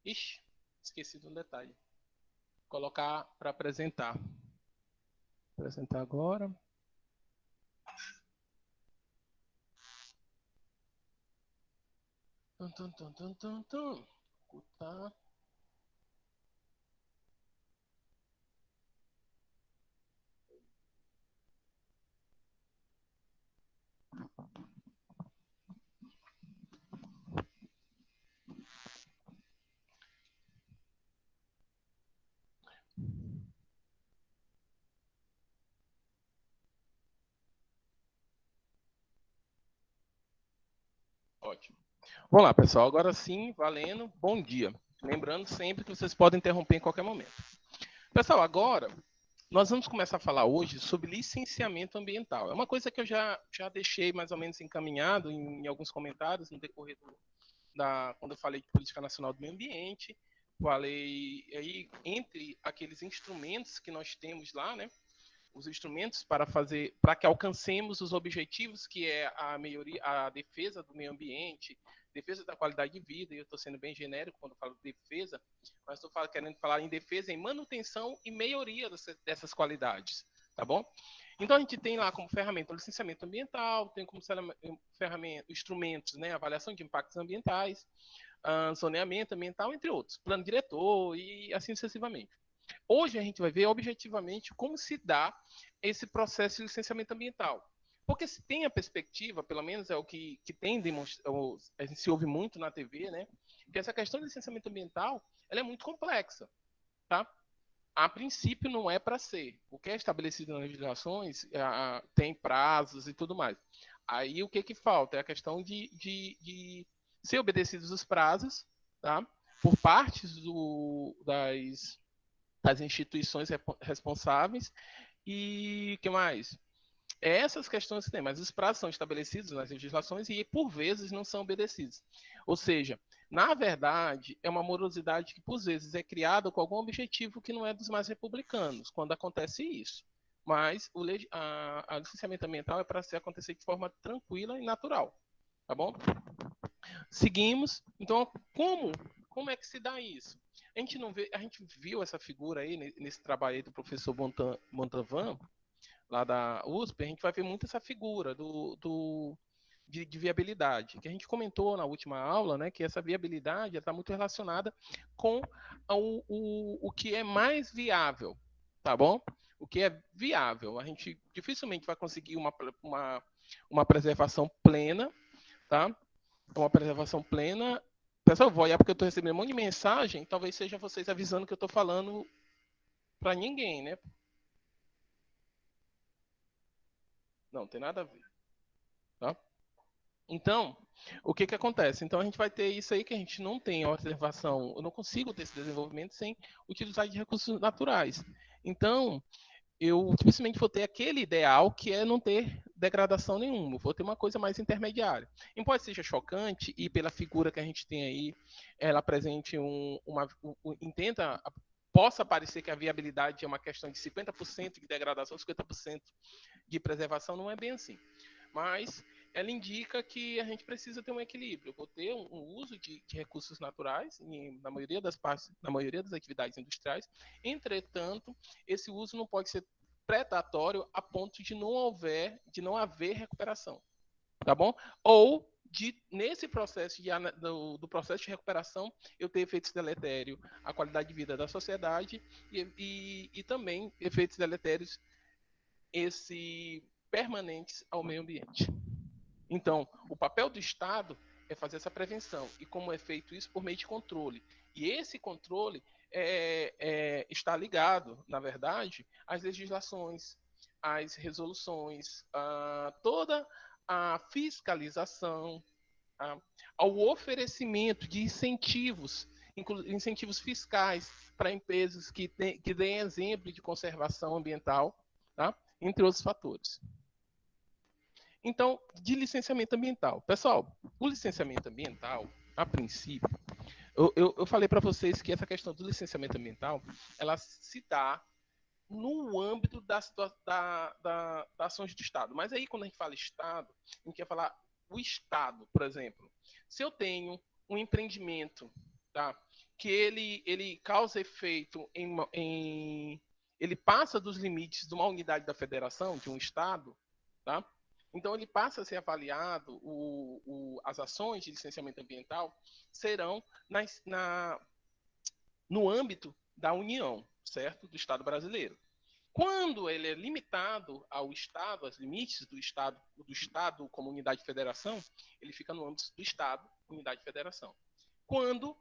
Ixi, esqueci de um detalhe. Vou colocar para apresentar. Apresentar agora. Tum, tum, tum, tum, tum, tum. Tá. Ótimo. Vamos lá, pessoal. Agora sim, valendo. Bom dia. Lembrando sempre que vocês podem interromper em qualquer momento. Pessoal, agora nós vamos começar a falar hoje sobre licenciamento ambiental. É uma coisa que eu já deixei mais ou menos encaminhado em alguns comentários no decorrer quando eu falei de Política Nacional do Meio Ambiente. Falei aí entre aqueles instrumentos que nós temos lá, né? Os instrumentos para que alcancemos os objetivos, que é a defesa do meio ambiente, defesa da qualidade de vida, e eu estou sendo bem genérico quando falo defesa, mas estou querendo falar em defesa, em manutenção e melhoria dessas qualidades, tá bom? Então a gente tem lá como ferramenta o licenciamento ambiental, tem como ferramenta instrumentos, né, avaliação de impactos ambientais, zoneamento ambiental, entre outros, plano diretor e assim sucessivamente. Hoje a gente vai ver objetivamente como se dá esse processo de licenciamento ambiental. Porque se tem a perspectiva, pelo menos é o que tem demonstrado, a gente se ouve muito na TV, né? Que essa questão de licenciamento ambiental ela é muito complexa, tá? A princípio não é para ser. O que é estabelecido nas legislações tem prazos e tudo mais. Aí o que falta é a questão de ser obedecidos os prazos, tá? Por partes das instituições responsáveis e que mais? Essas questões que tem, mas os prazos são estabelecidos nas legislações e por vezes não são obedecidos. Ou seja, na verdade, é uma morosidade que por vezes é criada com algum objetivo que não é dos mais republicanos, quando acontece isso. Mas a licenciamento ambiental é para acontecer de forma tranquila e natural, tá bom? Seguimos. Então, como é que se dá isso? A gente viu essa figura aí nesse trabalho aí do professor Montalvan, lá da USP, a gente vai ver muito essa figura de viabilidade, que a gente comentou na última aula, né, que essa viabilidade está muito relacionada com o que é mais viável, tá bom? O que é viável. A gente dificilmente vai conseguir uma preservação plena, tá? Uma preservação plena. Pessoal, vou olhar porque eu estou recebendo um monte de mensagem, talvez seja vocês avisando que eu estou falando para ninguém, né? Não, tem nada a ver. Tá? Então, o que acontece? Então, a gente vai ter isso aí que a gente não tem a observação. Eu não consigo ter esse desenvolvimento sem utilizar de recursos naturais. Então, eu dificilmente vou ter aquele ideal que é não ter degradação nenhuma. Eu vou ter uma coisa mais intermediária. Embora seja chocante, e pela figura que a gente tem aí, ela apresente intenta possa parecer que a viabilidade é uma questão de 50% de degradação, 50% de preservação, não é bem assim. Mas ela indica que a gente precisa ter um equilíbrio. Eu vou ter um uso de recursos naturais na maioria das partes, na maioria das atividades industriais. Entretanto, esse uso não pode ser predatório a ponto de não haver recuperação, tá bom? Ou nesse processo do processo de recuperação eu ter efeitos deletérios à qualidade de vida da sociedade e também efeitos deletérios permanentes ao meio ambiente. Então, o papel do Estado é fazer essa prevenção. E como é feito isso? Por meio de controle. E esse controle está ligado, na verdade, às legislações, às resoluções, a toda a fiscalização, ao oferecimento de incentivos fiscais para empresas que deem exemplo de conservação ambiental, tá? Entre outros fatores. Então, de licenciamento ambiental. Pessoal, o licenciamento ambiental, a princípio, eu falei para vocês que essa questão do licenciamento ambiental, ela se dá no âmbito das ações do Estado. Mas aí, quando a gente fala Estado, a gente quer falar o Estado, por exemplo. Se eu tenho um empreendimento tá? Que ele causa efeito ele passa dos limites de uma unidade da federação, de um estado, tá? Então ele passa a ser avaliado, as ações de licenciamento ambiental serão no âmbito da União, certo? Do Estado brasileiro. Quando ele é limitado ao Estado, aos limites do Estado como unidade de federação, ele fica no âmbito do Estado, unidade de federação. Quando,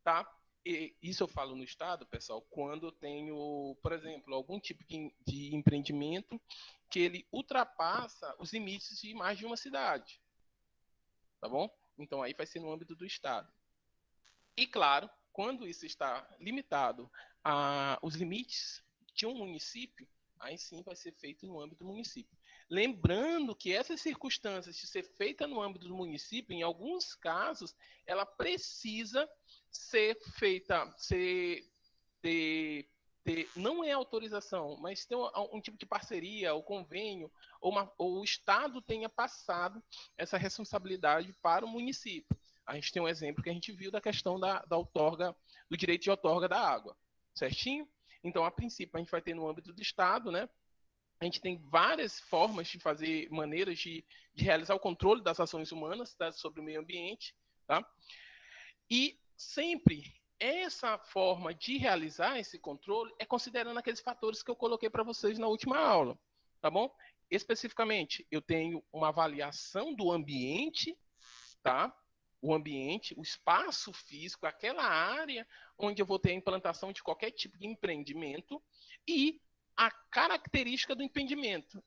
tá? E isso eu falo no Estado, pessoal, quando eu tenho, por exemplo, algum tipo de empreendimento que ele ultrapassa os limites de mais de uma cidade, tá bom? Então aí vai ser no âmbito do Estado. E claro, quando isso está limitado aos limites de um município, aí sim vai ser feito no âmbito do município. Lembrando que essas circunstâncias de ser feita no âmbito do município, em alguns casos, ela precisa ser feita, não é autorização, mas ter um tipo de parceria, ou convênio, ou o Estado tenha passado essa responsabilidade para o município. A gente tem um exemplo que a gente viu da questão da outorga, do direito de outorga da água, certinho? Então, a princípio, a gente vai ter no âmbito do Estado, né? A gente tem várias formas de fazer, maneiras de realizar o controle das ações humanas sobre o meio ambiente, tá? E sempre essa forma de realizar esse controle é considerando aqueles fatores que eu coloquei para vocês na última aula, tá bom? Especificamente, eu tenho uma avaliação do ambiente, tá? O ambiente, o espaço físico, aquela área onde eu vou ter a implantação de qualquer tipo de empreendimento e a característica do empreendimento.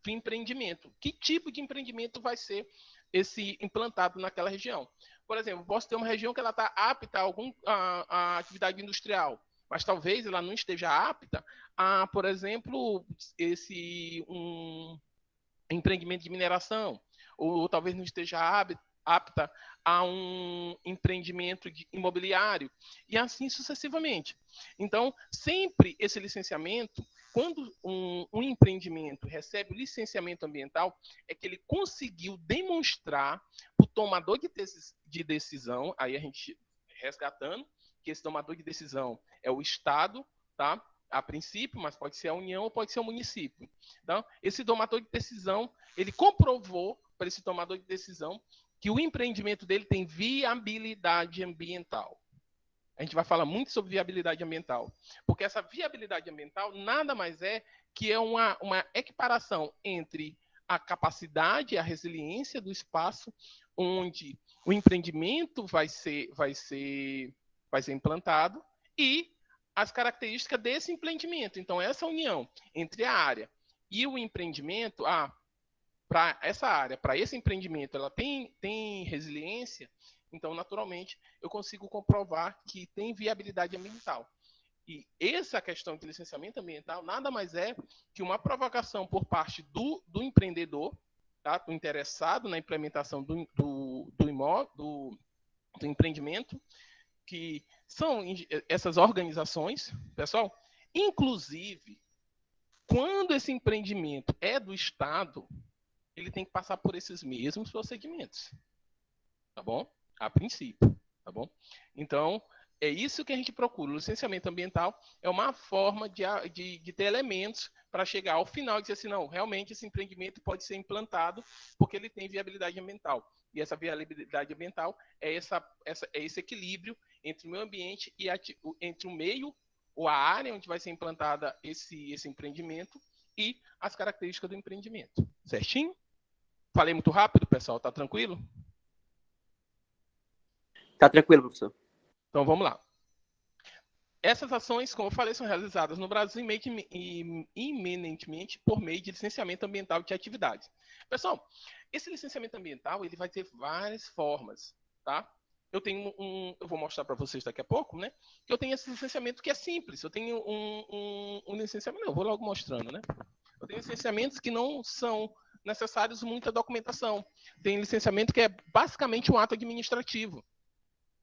Que tipo de empreendimento vai ser esse implantado naquela região? Por exemplo, posso ter uma região que ela está apta a atividade industrial, mas talvez ela não esteja apta a, por exemplo, um empreendimento de mineração, ou talvez não esteja apta a um empreendimento imobiliário, e assim sucessivamente. Então, sempre esse licenciamento, quando um empreendimento recebe o licenciamento ambiental, é que ele conseguiu demonstrar o tomador de decisão, aí a gente resgatando, que esse tomador de decisão é o Estado, tá? A princípio, mas pode ser a União ou pode ser o município. Então, esse tomador de decisão, ele comprovou para esse tomador de decisão que o empreendimento dele tem viabilidade ambiental. A gente vai falar muito sobre viabilidade ambiental, porque essa viabilidade ambiental nada mais é que é uma equiparação entre a capacidade, a resiliência do espaço onde o empreendimento vai ser implantado e as características desse empreendimento. Então, essa união entre a área e o empreendimento, para essa área, para esse empreendimento, ela tem resiliência, então, naturalmente, eu consigo comprovar que tem viabilidade ambiental. E essa questão de licenciamento ambiental nada mais é que uma provocação por parte do empreendedor, tá? Do interessado na implementação do empreendimento, que são essas organizações, pessoal, inclusive, quando esse empreendimento é do Estado, ele tem que passar por esses mesmos procedimentos, tá bom? A princípio, tá bom? Então, é isso que a gente procura. O licenciamento ambiental é uma forma de ter elementos para chegar ao final e dizer assim, não, realmente esse empreendimento pode ser implantado porque ele tem viabilidade ambiental. E essa viabilidade ambiental é esse equilíbrio entre o meio ambiente e entre o meio ou a área onde vai ser implantada esse empreendimento e as características do empreendimento. Certinho? Falei muito rápido, pessoal? Tá tranquilo? Tá tranquilo, professor. Então vamos lá. Essas ações, como eu falei, são realizadas no Brasil eminentemente por meio de licenciamento ambiental de atividades. Pessoal, esse licenciamento ambiental ele vai ter várias formas, tá? Eu vou mostrar para vocês daqui a pouco, né? Que eu tenho esse licenciamento que é simples. Eu tenho um licenciamento, não, eu vou logo mostrando, né? Eu tenho licenciamentos que não são necessários muita documentação. Tem licenciamento que é basicamente um ato administrativo,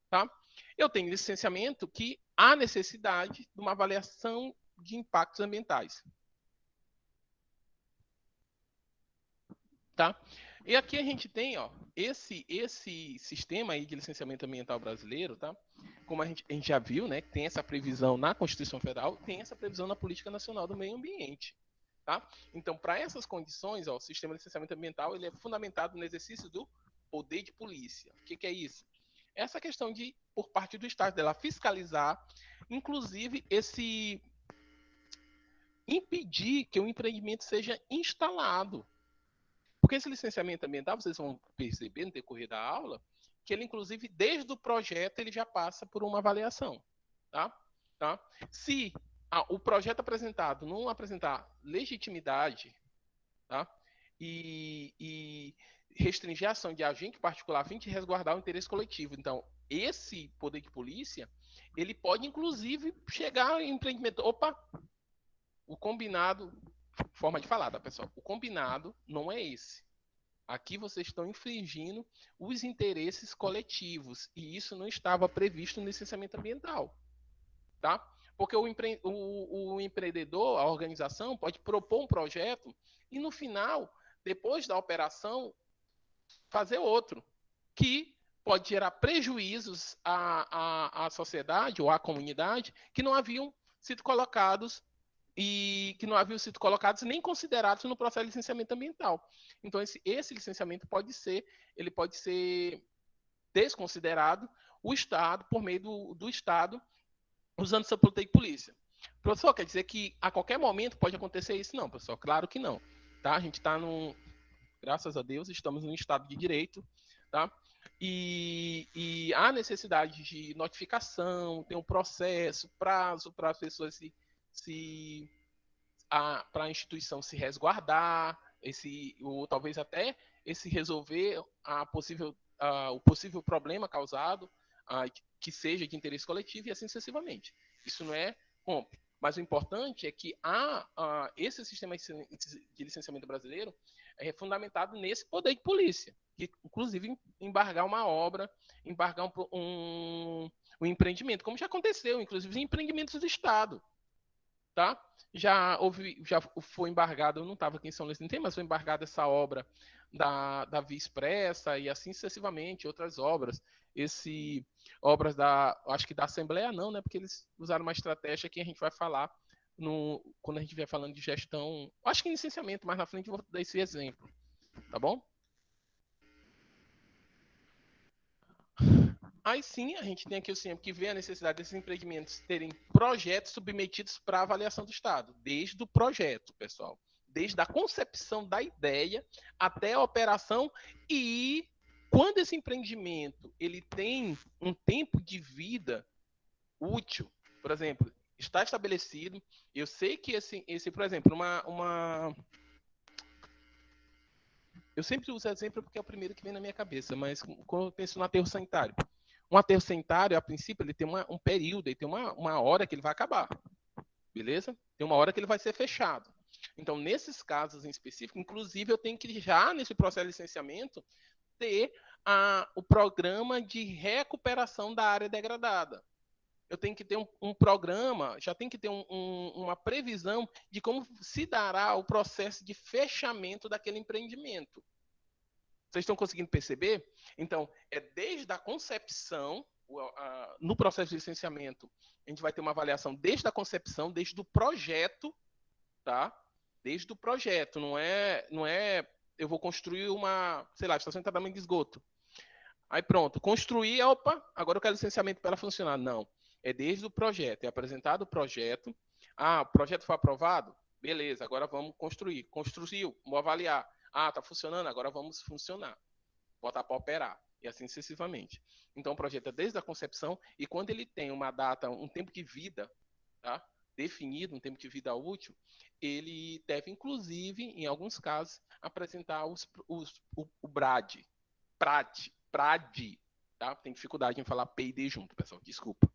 tá? Eu tenho licenciamento que há necessidade de uma avaliação de impactos ambientais. Tá? E aqui a gente tem, ó, esse sistema aí de licenciamento ambiental brasileiro, tá? Como a gente já viu, né, tem essa previsão na Constituição Federal, tem essa previsão na Política Nacional do Meio Ambiente, tá? Então, para essas condições, ó, o sistema de licenciamento ambiental ele é fundamentado no exercício do poder de polícia. O que é isso? Essa questão de, por parte do Estado, dela fiscalizar, inclusive esse impedir que o empreendimento seja instalado. Porque esse licenciamento ambiental, vocês vão perceber no decorrer da aula, que ele, inclusive, desde o projeto, ele já passa por uma avaliação. Tá? Tá? Se o projeto apresentado não apresentar legitimidade, tá? e restringir a ação de agente particular a fim de resguardar o interesse coletivo. Então, esse poder de polícia, ele pode, inclusive, chegar em empreendimento. Opa, o combinado, forma de falar, tá, pessoal? O combinado não é esse. Aqui vocês estão infringindo os interesses coletivos e isso não estava previsto no licenciamento ambiental, tá? Porque o empreendedor, a organização, pode propor um projeto e no final, depois da operação, fazer outro, que pode gerar prejuízos à sociedade ou à comunidade que não haviam sido colocados e que não haviam sido colocados nem considerados no processo de licenciamento ambiental. Então, esse licenciamento ele pode ser desconsiderado o Estado, por meio do Estado, usando seu poder de polícia. Professor, quer dizer que a qualquer momento pode acontecer isso? Não, professor, claro que não. Tá? A gente está graças a Deus, estamos num Estado de Direito, tá? E há necessidade de notificação, tem um processo, prazo para as pessoas para a instituição se resguardar, ou talvez até esse resolver o possível problema causado, que seja de interesse coletivo e assim sucessivamente. Isso não é bom. Mas o importante é que esse sistema de licenciamento brasileiro é fundamentado nesse poder de polícia, que inclusive embargar uma obra, embargar um empreendimento, como já aconteceu, inclusive em empreendimentos do Estado. Tá? Já foi embargado, eu não estava aqui em São Luís, não tem, mas foi embargada essa obra da Via Expressa e assim sucessivamente, outras obras. Obras acho que da Assembleia não, né? Porque eles usaram uma estratégia que a gente vai falar quando a gente estiver falando de gestão, acho que em licenciamento, mais na frente eu vou dar esse exemplo, tá bom? Aí sim, a gente tem aqui o sempre que vê a necessidade desses empreendimentos terem projetos submetidos para avaliação do Estado, desde o projeto, pessoal, desde a concepção da ideia até a operação e quando esse empreendimento ele tem um tempo de vida útil, por exemplo, está estabelecido, eu sei que por exemplo, eu sempre uso exemplo porque é o primeiro que vem na minha cabeça, mas quando eu penso no aterro sanitário, um aterro sanitário, a princípio, ele tem um período, ele tem uma hora que ele vai acabar, beleza? Tem uma hora que ele vai ser fechado. Então, nesses casos em específico, inclusive, eu tenho que já, nesse processo de licenciamento, ter o programa de recuperação da área degradada. Eu tenho que ter um programa, já tem que ter uma previsão de como se dará o processo de fechamento daquele empreendimento. Vocês estão conseguindo perceber? Então, é desde a concepção, no processo de licenciamento, a gente vai ter uma avaliação desde a concepção, desde o projeto, tá? Desde o projeto, não é eu vou construir uma, sei lá, estação de tratamento de esgoto. Aí pronto, construir, opa, agora eu quero licenciamento para ela funcionar. Não, é desde o projeto, é apresentado o projeto. O projeto foi aprovado? Beleza, agora vamos construir. Construiu, vamos avaliar. Tá funcionando, agora vamos funcionar. Botar para operar. E assim sucessivamente. Então o projeto é desde a concepção e quando ele tem uma data, um tempo de vida, tá? Definido, um tempo de vida útil, ele deve, inclusive, em alguns casos, apresentar o BRAD, PRAD, tá? Tem dificuldade em falar P e D junto, pessoal, desculpa,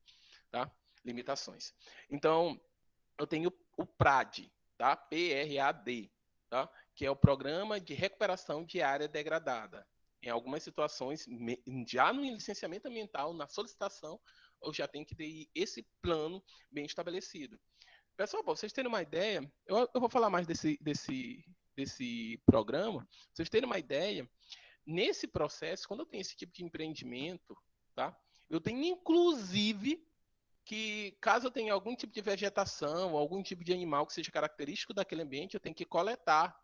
tá? Limitações. Então, eu tenho o PRAD, tá? PRAD, tá? Que é o Programa de Recuperação de Área Degradada. Em algumas situações, já no licenciamento ambiental, na solicitação, eu já tenho que ter esse plano bem estabelecido. Pessoal, para vocês terem uma ideia, eu vou falar mais desse desse programa, pra vocês terem uma ideia, nesse processo, quando eu tenho esse tipo de empreendimento, tá? Eu tenho, inclusive, que caso eu tenha algum tipo de vegetação, algum tipo de animal que seja característico daquele ambiente, eu tenho que coletar,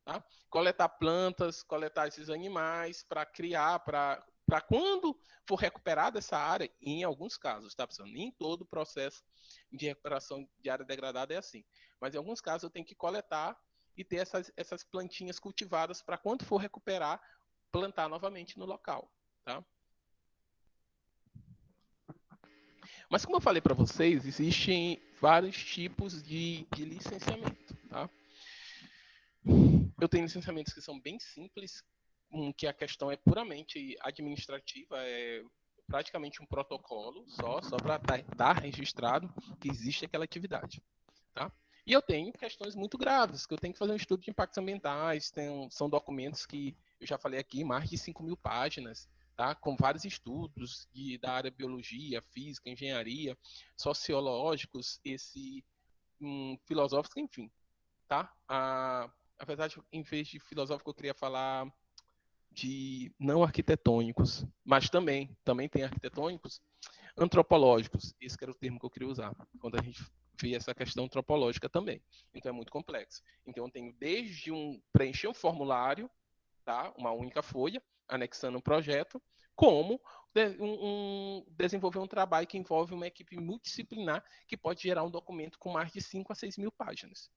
tá? Coletar plantas, coletar esses animais para criar, para quando for recuperada essa área, em alguns casos, tá, pessoal? Nem todo o processo de recuperação de área degradada é assim. Mas em alguns casos eu tenho que coletar e ter essas plantinhas cultivadas para quando for recuperar, plantar novamente no local, tá? Mas como eu falei para vocês, existem vários tipos de licenciamento, tá? Eu tenho licenciamentos que são bem simples, que a questão é puramente administrativa, é praticamente um protocolo só para estar registrado que existe aquela atividade, tá? E eu tenho questões muito graves, que eu tenho que fazer um estudo de impactos ambientais, são documentos que eu já falei aqui, mais de 5.000 páginas, tá? Com vários estudos da área biologia, física, engenharia, sociológicos, filosóficos, enfim, tá? Apesar de, em vez de filosófico, eu queria falar de não arquitetônicos, mas também tem arquitetônicos, antropológicos. Esse que era o termo que eu queria usar, quando a gente vê essa questão antropológica também. Então é muito complexo. Então eu tenho desde preencher um formulário, tá? Uma única folha, anexando um projeto, como desenvolver um trabalho que envolve uma equipe multidisciplinar que pode gerar um documento com mais de 5 a 6 mil páginas.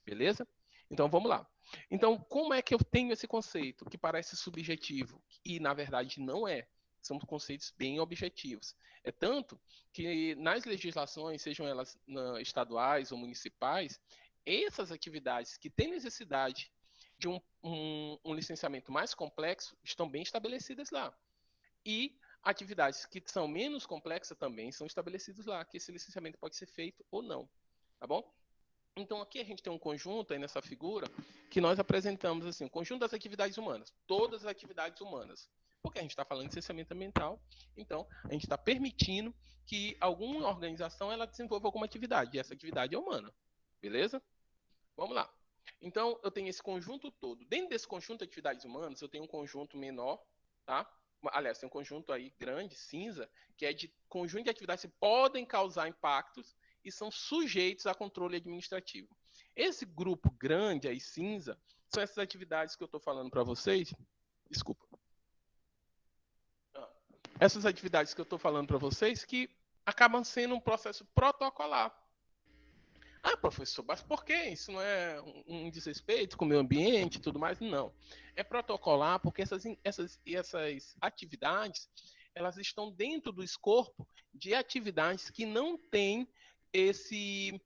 Beleza? Então vamos lá. Então, como é que eu tenho esse conceito que parece subjetivo e, na verdade, não é? São conceitos bem objetivos. É tanto que nas legislações, sejam elas estaduais ou municipais, essas atividades que têm necessidade de um licenciamento mais complexo estão bem estabelecidas lá. E atividades que são menos complexas também são estabelecidas lá, que esse licenciamento pode ser feito ou não. Tá bom? Então, aqui a gente tem um conjunto aí nessa figura que nós apresentamos assim, o conjunto das atividades humanas, todas as atividades humanas. Porque a gente está falando de licenciamento ambiental, então a gente está permitindo que alguma organização ela desenvolva alguma atividade, e essa atividade é humana. Beleza? Vamos lá. Então, eu tenho esse conjunto todo. Dentro desse conjunto de atividades humanas, eu tenho um conjunto menor, tá? Aliás, tem um conjunto aí grande, cinza, que é de conjunto de atividades que podem causar impactos e são sujeitos a controle administrativo. Esse grupo grande aí, cinza, são essas atividades que eu estou falando para vocês. Desculpa. Essas atividades que eu estou falando para vocês que acabam sendo um processo protocolar. Ah, professor, mas por que? Isso não é um desrespeito com o meio ambiente e tudo mais? Não. É protocolar porque essas atividades elas estão dentro do escopo de atividades que não têm esse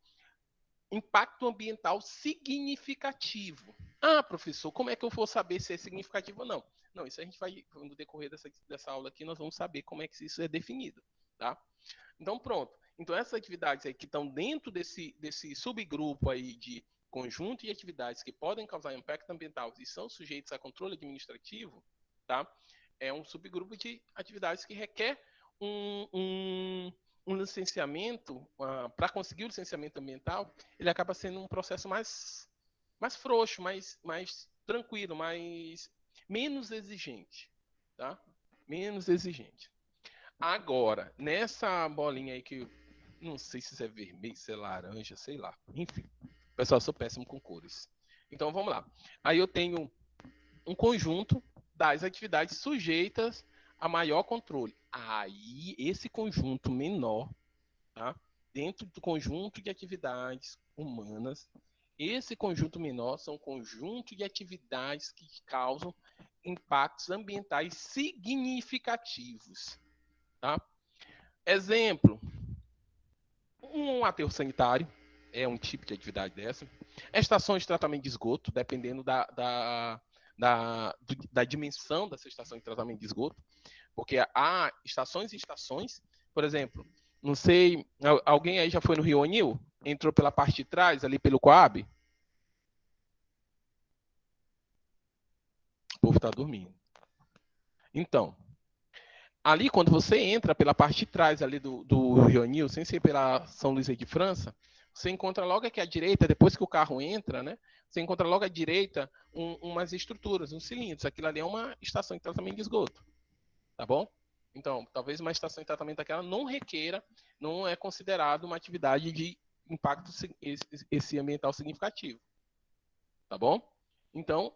impacto ambiental significativo. Ah, professor, como é que eu vou saber se é significativo ou não? Não, isso a gente vai, no decorrer dessa aula aqui, nós vamos saber como é que isso é definido, tá? Então, pronto. Então, essas atividades aí que estão dentro desse subgrupo aí de conjunto de atividades que podem causar impacto ambiental e são sujeitos a controle administrativo, tá? É um subgrupo de atividades que requer um licenciamento, para conseguir o licenciamento ambiental, ele acaba sendo um processo mais frouxo, mais tranquilo, menos exigente, tá? Menos exigente. Agora, nessa bolinha aí que não sei se isso é vermelho, se é laranja, sei lá. Enfim, pessoal, eu sou péssimo com cores. Então vamos lá. Aí eu tenho um conjunto das atividades sujeitas a maior controle. Aí esse conjunto menor, tá? Dentro do conjunto de atividades humanas, esse conjunto menor são conjunto de atividades que causam impactos ambientais significativos, tá? Exemplo, um aterro sanitário é um tipo de atividade dessa. Estações de tratamento de esgoto, dependendo da dimensão dessa estação de tratamento de esgoto, porque há estações e estações. Por exemplo, não sei, alguém aí já foi no Rio Onil? Entrou pela parte de trás, ali pelo Coab? O povo está dormindo. Então, ali quando você entra pela parte de trás ali do Rio Onil, sem ser pela São Luís de França, você encontra logo aqui à direita, depois que o carro entra, né? Você encontra logo à direita umas estruturas, uns cilindros. Aquilo ali é uma estação de tratamento de esgoto, tá bom? Então, talvez uma estação de tratamento daquela não requeira, não é considerado uma atividade de impacto esse ambiental significativo, tá bom? Então,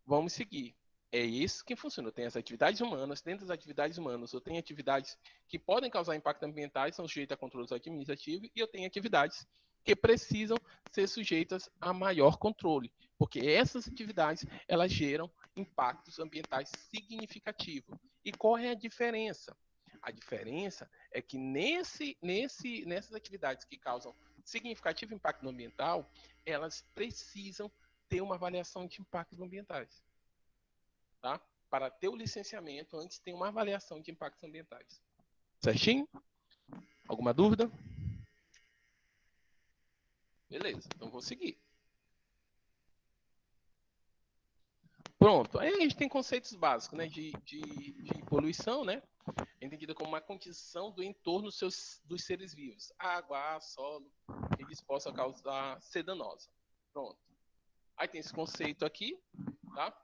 vamos seguir. É isso que funciona. Tem as atividades humanas, dentro das atividades humanas, eu tenho atividades que podem causar impacto ambiental, são sujeitas a controles administrativos, e eu tenho atividades que precisam ser sujeitas a maior controle, porque essas atividades, elas geram impactos ambientais significativos. E qual é a diferença? A diferença é que nessas atividades que causam significativo impacto ambiental, elas precisam ter uma avaliação de impactos ambientais. Tá? Para ter o licenciamento, antes tem uma avaliação de impactos ambientais. Certinho? Alguma dúvida? Beleza, então vou seguir. Pronto, aí a gente tem conceitos básicos, né, de poluição, né, entendida como uma condição do entorno dos seres vivos, água, ar, solo, que eles possam causar ser danosa. Pronto. Aí tem esse conceito aqui, tá?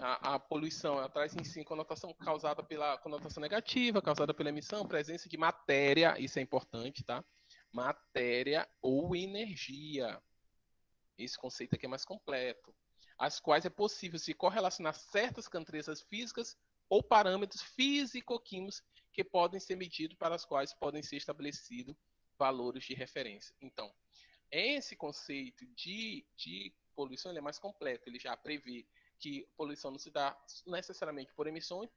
A poluição ela traz em si conotação causada pela conotação negativa, causada pela emissão, presença de matéria, isso é importante, tá? Matéria ou energia. Esse conceito aqui é mais completo. As quais é possível se correlacionar certas características físicas ou parâmetros físico-químicos que podem ser medidos, para as quais podem ser estabelecidos valores de referência. Então, esse conceito de poluição ele é mais completo, ele já prevê que poluição não se dá necessariamente por emissões,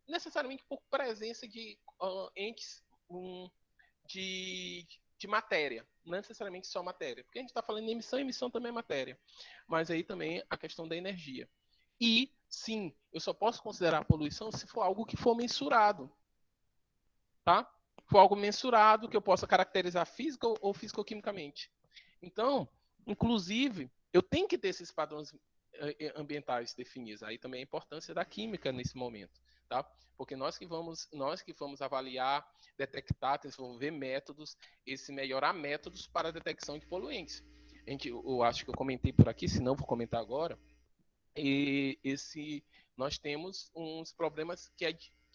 necessariamente por presença de entes de matéria, não necessariamente só matéria, porque a gente está falando de emissão, emissão também é matéria, mas aí também a questão da energia. E, sim, eu só posso considerar a poluição se for algo que for mensurado, tá? For algo mensurado que eu possa caracterizar física ou físico-quimicamente. Então, inclusive, eu tenho que ter esses padrões ambientais definidos. Aí também a importância da química nesse momento, tá? Porque nós que vamos avaliar, detectar, desenvolver métodos, melhorar métodos para a detecção de poluentes. Eu acho que eu comentei por aqui, se não vou comentar agora. E nós temos uns problemas que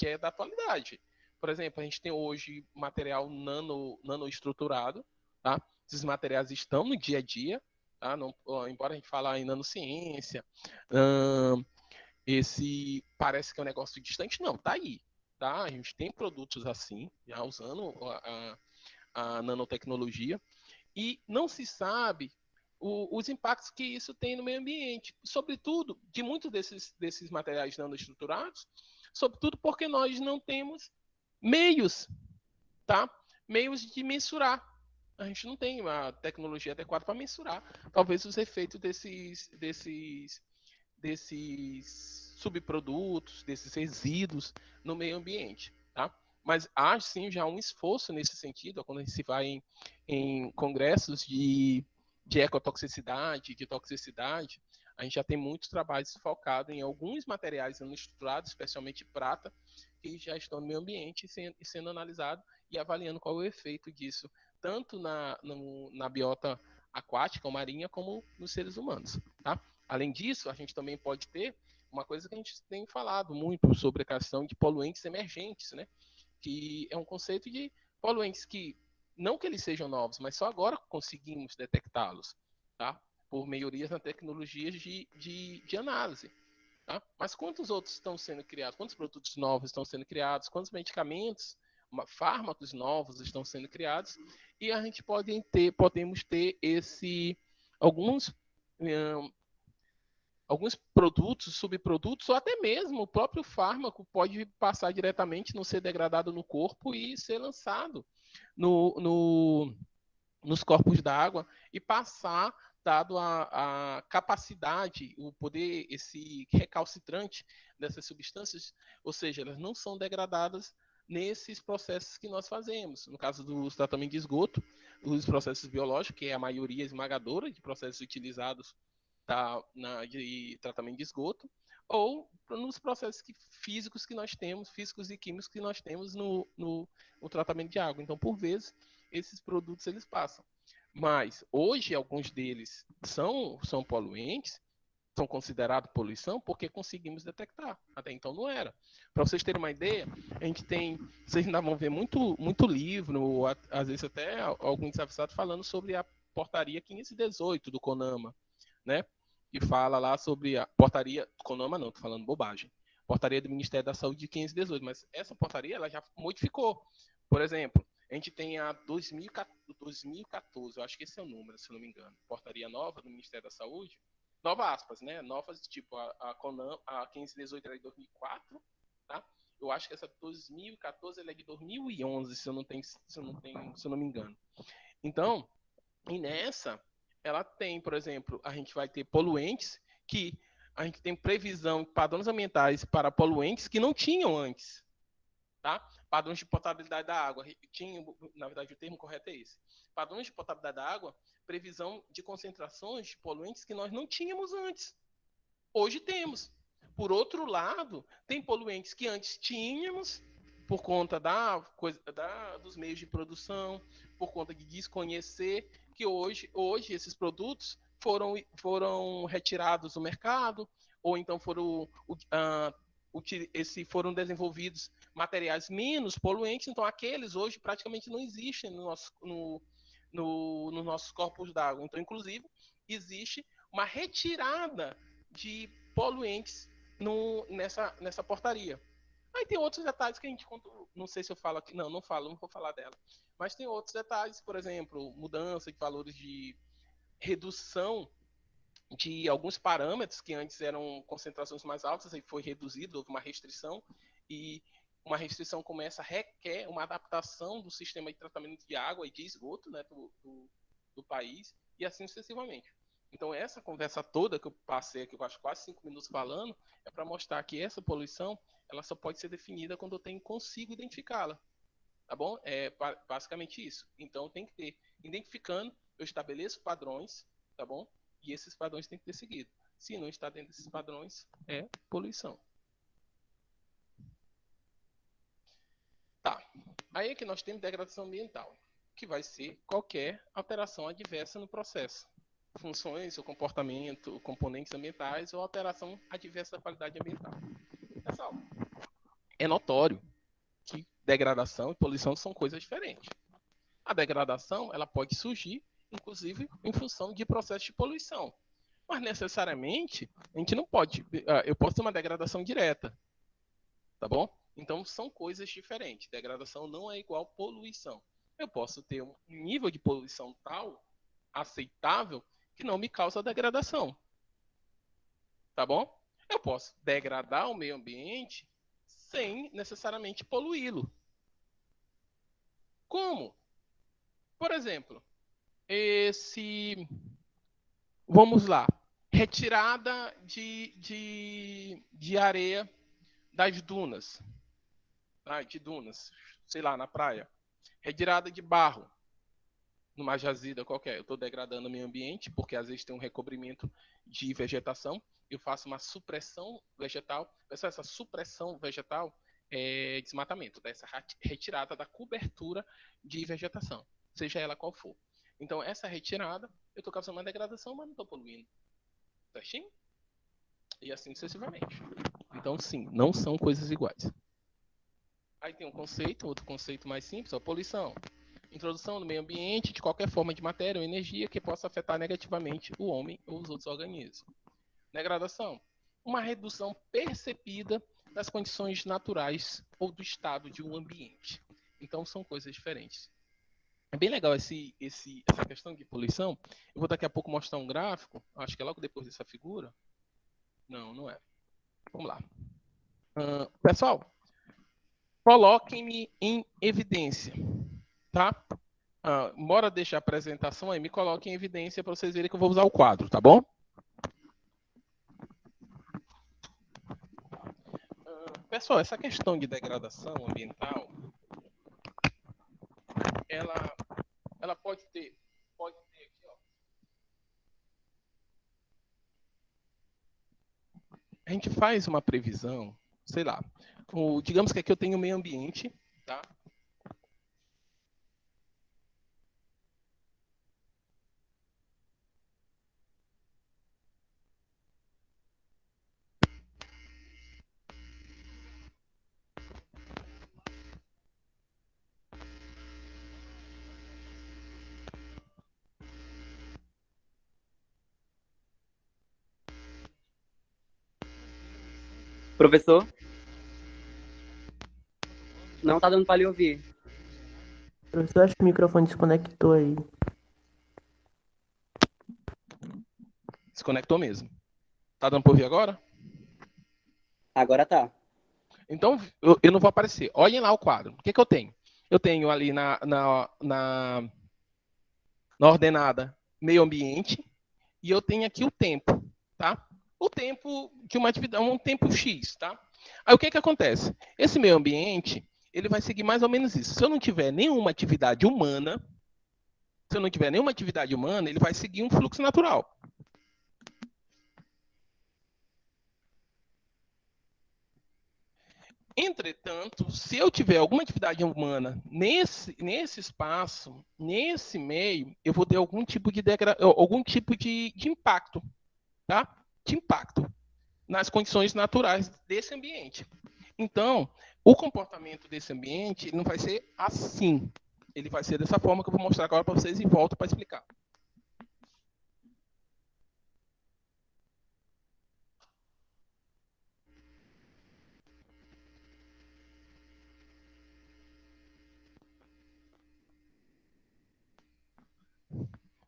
é da atualidade. Por exemplo, a gente tem hoje material nanoestruturado, tá? Esses materiais estão no dia a dia, tá? Não, embora a gente fale em nanociência, esse parece que é um negócio distante, não, tá aí, tá? A gente tem produtos assim, já usando a nanotecnologia, e não se sabe os impactos que isso tem no meio ambiente, sobretudo de muitos desses materiais nanoestruturados, sobretudo porque nós não temos meios, tá? Meios de mensurar. A gente não tem uma tecnologia adequada para mensurar, talvez, os efeitos desses subprodutos, desses resíduos no meio ambiente, tá? Mas há sim já um esforço nesse sentido, quando a gente se vai em congressos de ecotoxicidade, de toxicidade, a gente já tem muitos trabalhos focados em alguns materiais estruturados, especialmente prata, que já estão no meio ambiente sendo analisado e avaliando qual é o efeito disso, tanto na biota aquática ou marinha, como nos seres humanos, tá? Além disso, a gente também pode ter uma coisa que a gente tem falado muito sobre a questão de poluentes emergentes, né? Que é um conceito de poluentes que, não que eles sejam novos, mas só agora conseguimos detectá-los, tá? Por melhorias na tecnologias de análise. Tá? Mas quantos outros estão sendo criados? Quantos produtos novos estão sendo criados? Quantos medicamentos, fármacos novos estão sendo criados? E a gente podemos ter alguns alguns produtos, subprodutos, ou até mesmo o próprio fármaco pode passar diretamente, não ser degradado no corpo e ser lançado no, no, nos corpos d'água e passar, dado a capacidade, o poder, esse recalcitrante dessas substâncias, ou seja, elas não são degradadas nesses processos que nós fazemos. No caso dos tratamentos de esgoto, os processos biológicos, que é a maioria esmagadora de processos utilizados de tratamento de esgoto, ou nos processos físicos que nós temos, físicos e químicos que nós temos no tratamento de água. Então, por vezes, esses produtos eles passam. Mas hoje alguns deles são poluentes, são considerados poluição porque conseguimos detectar. Até então não era. Para vocês terem uma ideia, a gente tem, vocês ainda vão ver muito livro, ou às vezes até alguns avisados falando sobre a portaria 518 do CONAMA, né? Que fala lá sobre a portaria, CONAMA não, estou falando bobagem. Portaria do Ministério da Saúde de 518, mas essa portaria ela já modificou. Por exemplo, a gente tem a 2014, eu acho que esse é o número, se não me engano, portaria nova do Ministério da Saúde, nova aspas, né? Novas, tipo, a 518 era de 2004, tá? Eu acho que essa 2014 ela é de 2011, se eu não me engano. Então, e nessa, ela tem, por exemplo, a gente vai ter poluentes que a gente tem previsão, padrões ambientais para poluentes que não tinham antes, tá? Padrões de potabilidade da água, na verdade o termo correto é esse. Padrões de potabilidade da água, previsão de concentrações de poluentes que nós não tínhamos antes. Hoje temos. Por outro lado, tem poluentes que antes tínhamos por conta dos meios de produção, por conta de desconhecer que hoje esses produtos foram retirados do mercado, ou então foram desenvolvidos materiais menos poluentes, então aqueles hoje praticamente não existem nos nossos corpos d'água. Então, inclusive, existe uma retirada de poluentes nessa portaria. Aí tem outros detalhes que a gente não sei se eu falo aqui, não falo, não vou falar dela. Mas tem outros detalhes, por exemplo, mudança de valores de redução de alguns parâmetros que antes eram concentrações mais altas, aí foi reduzido, houve uma restrição, e uma restrição requer uma adaptação do sistema de tratamento de água e de esgoto, né, do país, e assim sucessivamente. Então, essa conversa toda que eu passei aqui, eu acho quase 5 minutos falando, é para mostrar que essa poluição ela só pode ser definida quando eu consigo identificá-la. Tá bom? É basicamente isso. Então, tem que ter. Identificando, eu estabeleço padrões, tá bom? E esses padrões têm que ter seguido. Se não está dentro desses padrões, é poluição. Tá. Aí é que nós temos degradação ambiental, que vai ser qualquer alteração adversa no processo. Funções ou comportamento, componentes ambientais ou alteração adversa da qualidade ambiental. Pessoal, é notório que degradação e poluição são coisas diferentes. A degradação ela pode surgir, inclusive, em função de processos de poluição. Mas necessariamente, a gente não pode. Eu posso ter uma degradação direta, tá bom? Então são coisas diferentes. Degradação não é igual poluição. Eu posso ter um nível de poluição tal, aceitável, que não me causa degradação, tá bom? Eu posso degradar o meio ambiente sem necessariamente poluí-lo. Como? Por exemplo, vamos lá, retirada de areia das dunas, tá? De dunas, sei lá, na praia. Retirada de barro, numa jazida qualquer. Eu estou degradando o meio ambiente, porque às vezes tem um recobrimento de vegetação. Eu faço uma supressão vegetal. Essa supressão vegetal é desmatamento, dessa retirada da cobertura de vegetação, seja ela qual for. Então, essa retirada, eu estou causando uma degradação, mas não estou poluindo. Certinho? E assim sucessivamente. Então, sim, não são coisas iguais. Aí tem outro conceito mais simples, a poluição. Introdução no meio ambiente de qualquer forma de matéria ou energia que possa afetar negativamente o homem ou os outros organismos. Degradação. Uma redução percebida das condições naturais ou do estado de um ambiente. Então, são coisas diferentes. É bem legal essa questão de poluição. Eu vou daqui a pouco mostrar um gráfico, acho que é logo depois dessa figura. Não, não é. Vamos lá. Pessoal, coloquem-me em evidência, tá? Bora deixar a apresentação aí, me coloquem em evidência para vocês verem que eu vou usar o quadro, tá bom? Pessoal, essa questão de degradação ambiental, ela pode ter aqui, ó. A gente faz uma previsão, sei lá, digamos que aqui eu tenho o meio ambiente, tá? Professor? Não tá dando para lhe ouvir. Professor, acho que o microfone desconectou aí. Desconectou mesmo. Tá dando para ouvir agora? Agora tá. Então, eu não vou aparecer. Olhem lá o quadro. O que eu tenho? Eu tenho ali na ordenada meio ambiente e eu tenho aqui o tempo, tá? O tempo de uma atividade, um tempo X, tá? Aí o que acontece? Esse meio ambiente, ele vai seguir mais ou menos isso. Se eu não tiver nenhuma atividade humana, ele vai seguir um fluxo natural. Entretanto, se eu tiver alguma atividade humana nesse espaço, nesse meio, eu vou ter algum tipo de impacto, tá? De impacto nas condições naturais desse ambiente. Então, o comportamento desse ambiente não vai ser assim. Ele vai ser dessa forma que eu vou mostrar agora para vocês e volto para explicar.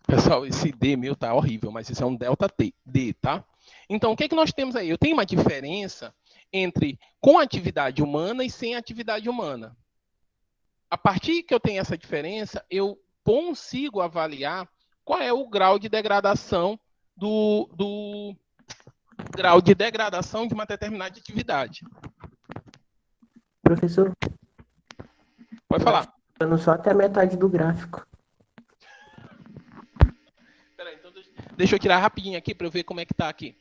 Pessoal, esse D meu tá horrível, mas isso é um delta D, tá? Então, o que nós temos aí? Eu tenho uma diferença entre com atividade humana e sem atividade humana. A partir que eu tenho essa diferença, eu consigo avaliar qual é o grau de degradação do grau de degradação de uma determinada atividade. Professor, Pode falar. eu só até a metade do gráfico. Peraí, então deixa eu tirar rapidinho aqui para eu ver como é que tá aqui.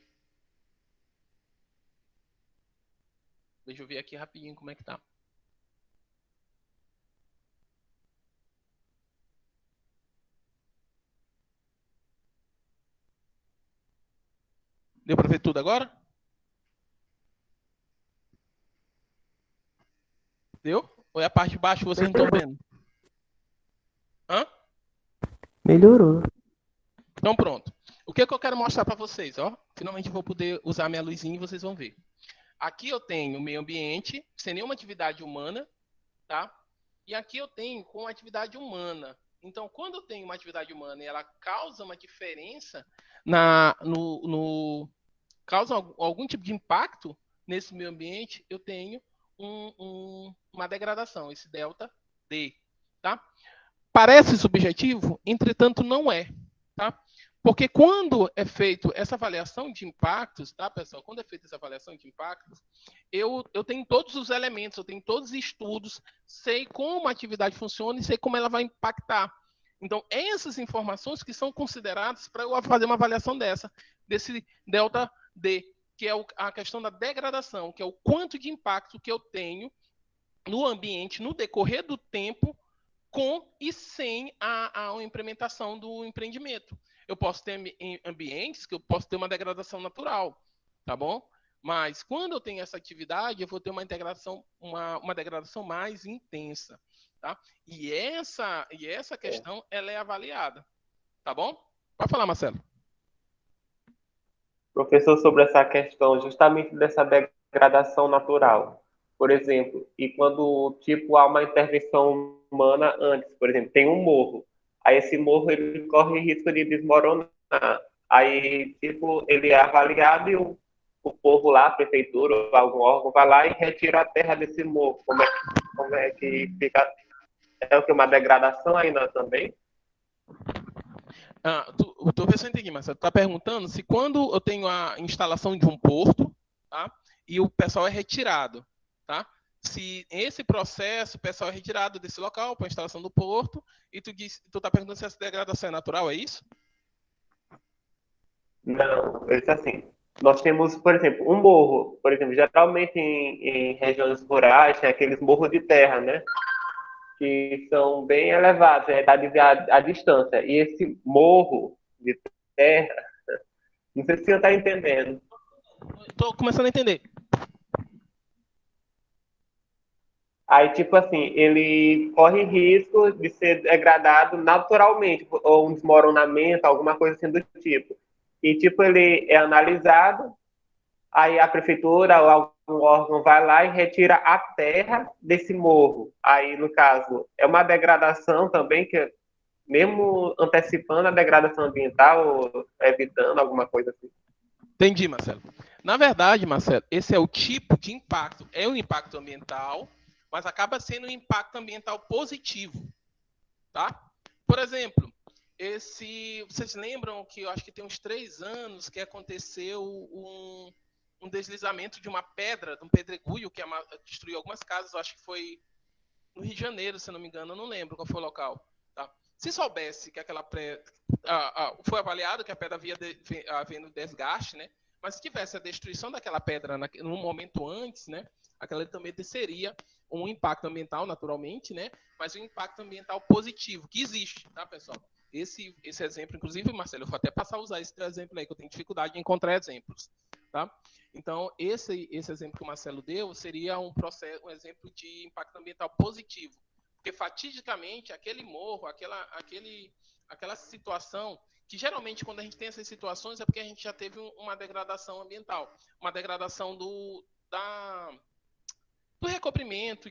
Deixa eu ver aqui rapidinho como é que tá. Deu para ver tudo agora? Deu? Ou é a parte de baixo que vocês não estão vendo? Hã? Melhorou. Então pronto. O que eu quero mostrar para vocês? Ó? Finalmente eu vou poder usar minha luzinha e vocês vão ver. Aqui eu tenho o meio ambiente, sem nenhuma atividade humana, tá? E aqui eu tenho com atividade humana. Então, quando eu tenho uma atividade humana e ela causa uma diferença causa algum tipo de impacto nesse meio ambiente, eu tenho uma degradação, esse delta D, tá? Parece subjetivo, entretanto não é, tá? Porque quando é feito essa avaliação de impactos, tá, pessoal? Quando é feita essa avaliação de impactos, eu tenho todos os elementos, eu tenho todos os estudos, sei como a atividade funciona e sei como ela vai impactar. Então, essas informações que são consideradas para eu fazer uma avaliação desse delta D, que é a questão da degradação, que é o quanto de impacto que eu tenho no ambiente, no decorrer do tempo, com e sem a implementação do empreendimento. Eu posso ter ambientes que eu posso ter uma degradação natural, tá bom? Mas quando eu tenho essa atividade, eu vou ter uma degradação mais intensa, tá? E essa questão, ela é avaliada, tá bom? Pode falar, Marcelo. Professor, sobre essa questão justamente dessa degradação natural, por exemplo, e quando tipo há uma intervenção humana antes, por exemplo, tem um morro, aí esse morro ele corre risco de desmoronar, aí tipo ele é avaliado e o povo lá, a prefeitura ou algum órgão vai lá e retira a terra desse morro. Como é que fica? É o que uma degradação ainda também? Tô vendo se eu entendi, mas você está perguntando se quando eu tenho a instalação de um porto, tá? E o pessoal é retirado, tá? Se esse processo, o pessoal é retirado desse local para a instalação do porto, e tu está perguntando se essa degradação é natural, é isso? Não, eu disse assim. Nós temos, por exemplo, um morro, por exemplo, geralmente em regiões rurais tem aqueles morros de terra, né? Que são bem elevados, dá a distância. E esse morro de terra, não sei se você está entendendo. Estou começando a entender. Aí, tipo assim, ele corre risco de ser degradado naturalmente, ou um desmoronamento, alguma coisa assim do tipo. E, tipo, ele é analisado aí a prefeitura ou algum órgão vai lá e retira a terra desse morro. Aí, no caso, é uma degradação também, que mesmo antecipando a degradação ambiental, ou evitando alguma coisa assim. Entendi, Marcelo. Na verdade, Marcelo, esse é o tipo de impacto. É um impacto ambiental, mas acaba sendo um impacto ambiental positivo, tá? Por exemplo, vocês lembram que eu acho que tem uns 3 anos que aconteceu um deslizamento de uma pedra, de um pedregulho que destruiu algumas casas, eu acho que foi no Rio de Janeiro, se não me engano, eu não lembro qual foi o local. Tá? Se soubesse que aquela pedra foi avaliado que a pedra havendo desgaste, né? Mas se tivesse a destruição daquela pedra num momento antes, né? Aquela também seria um impacto ambiental, naturalmente, né? Mas um impacto ambiental positivo, que existe, tá, pessoal? Esse exemplo, inclusive, Marcelo, eu vou até passar a usar esse exemplo aí, que eu tenho dificuldade de encontrar exemplos, tá? Então, esse exemplo que o Marcelo deu seria um exemplo de impacto ambiental positivo, porque fatidicamente aquele morro, aquela situação, que geralmente quando a gente tem essas situações é porque a gente já teve uma degradação ambiental, uma degradação do recobrimento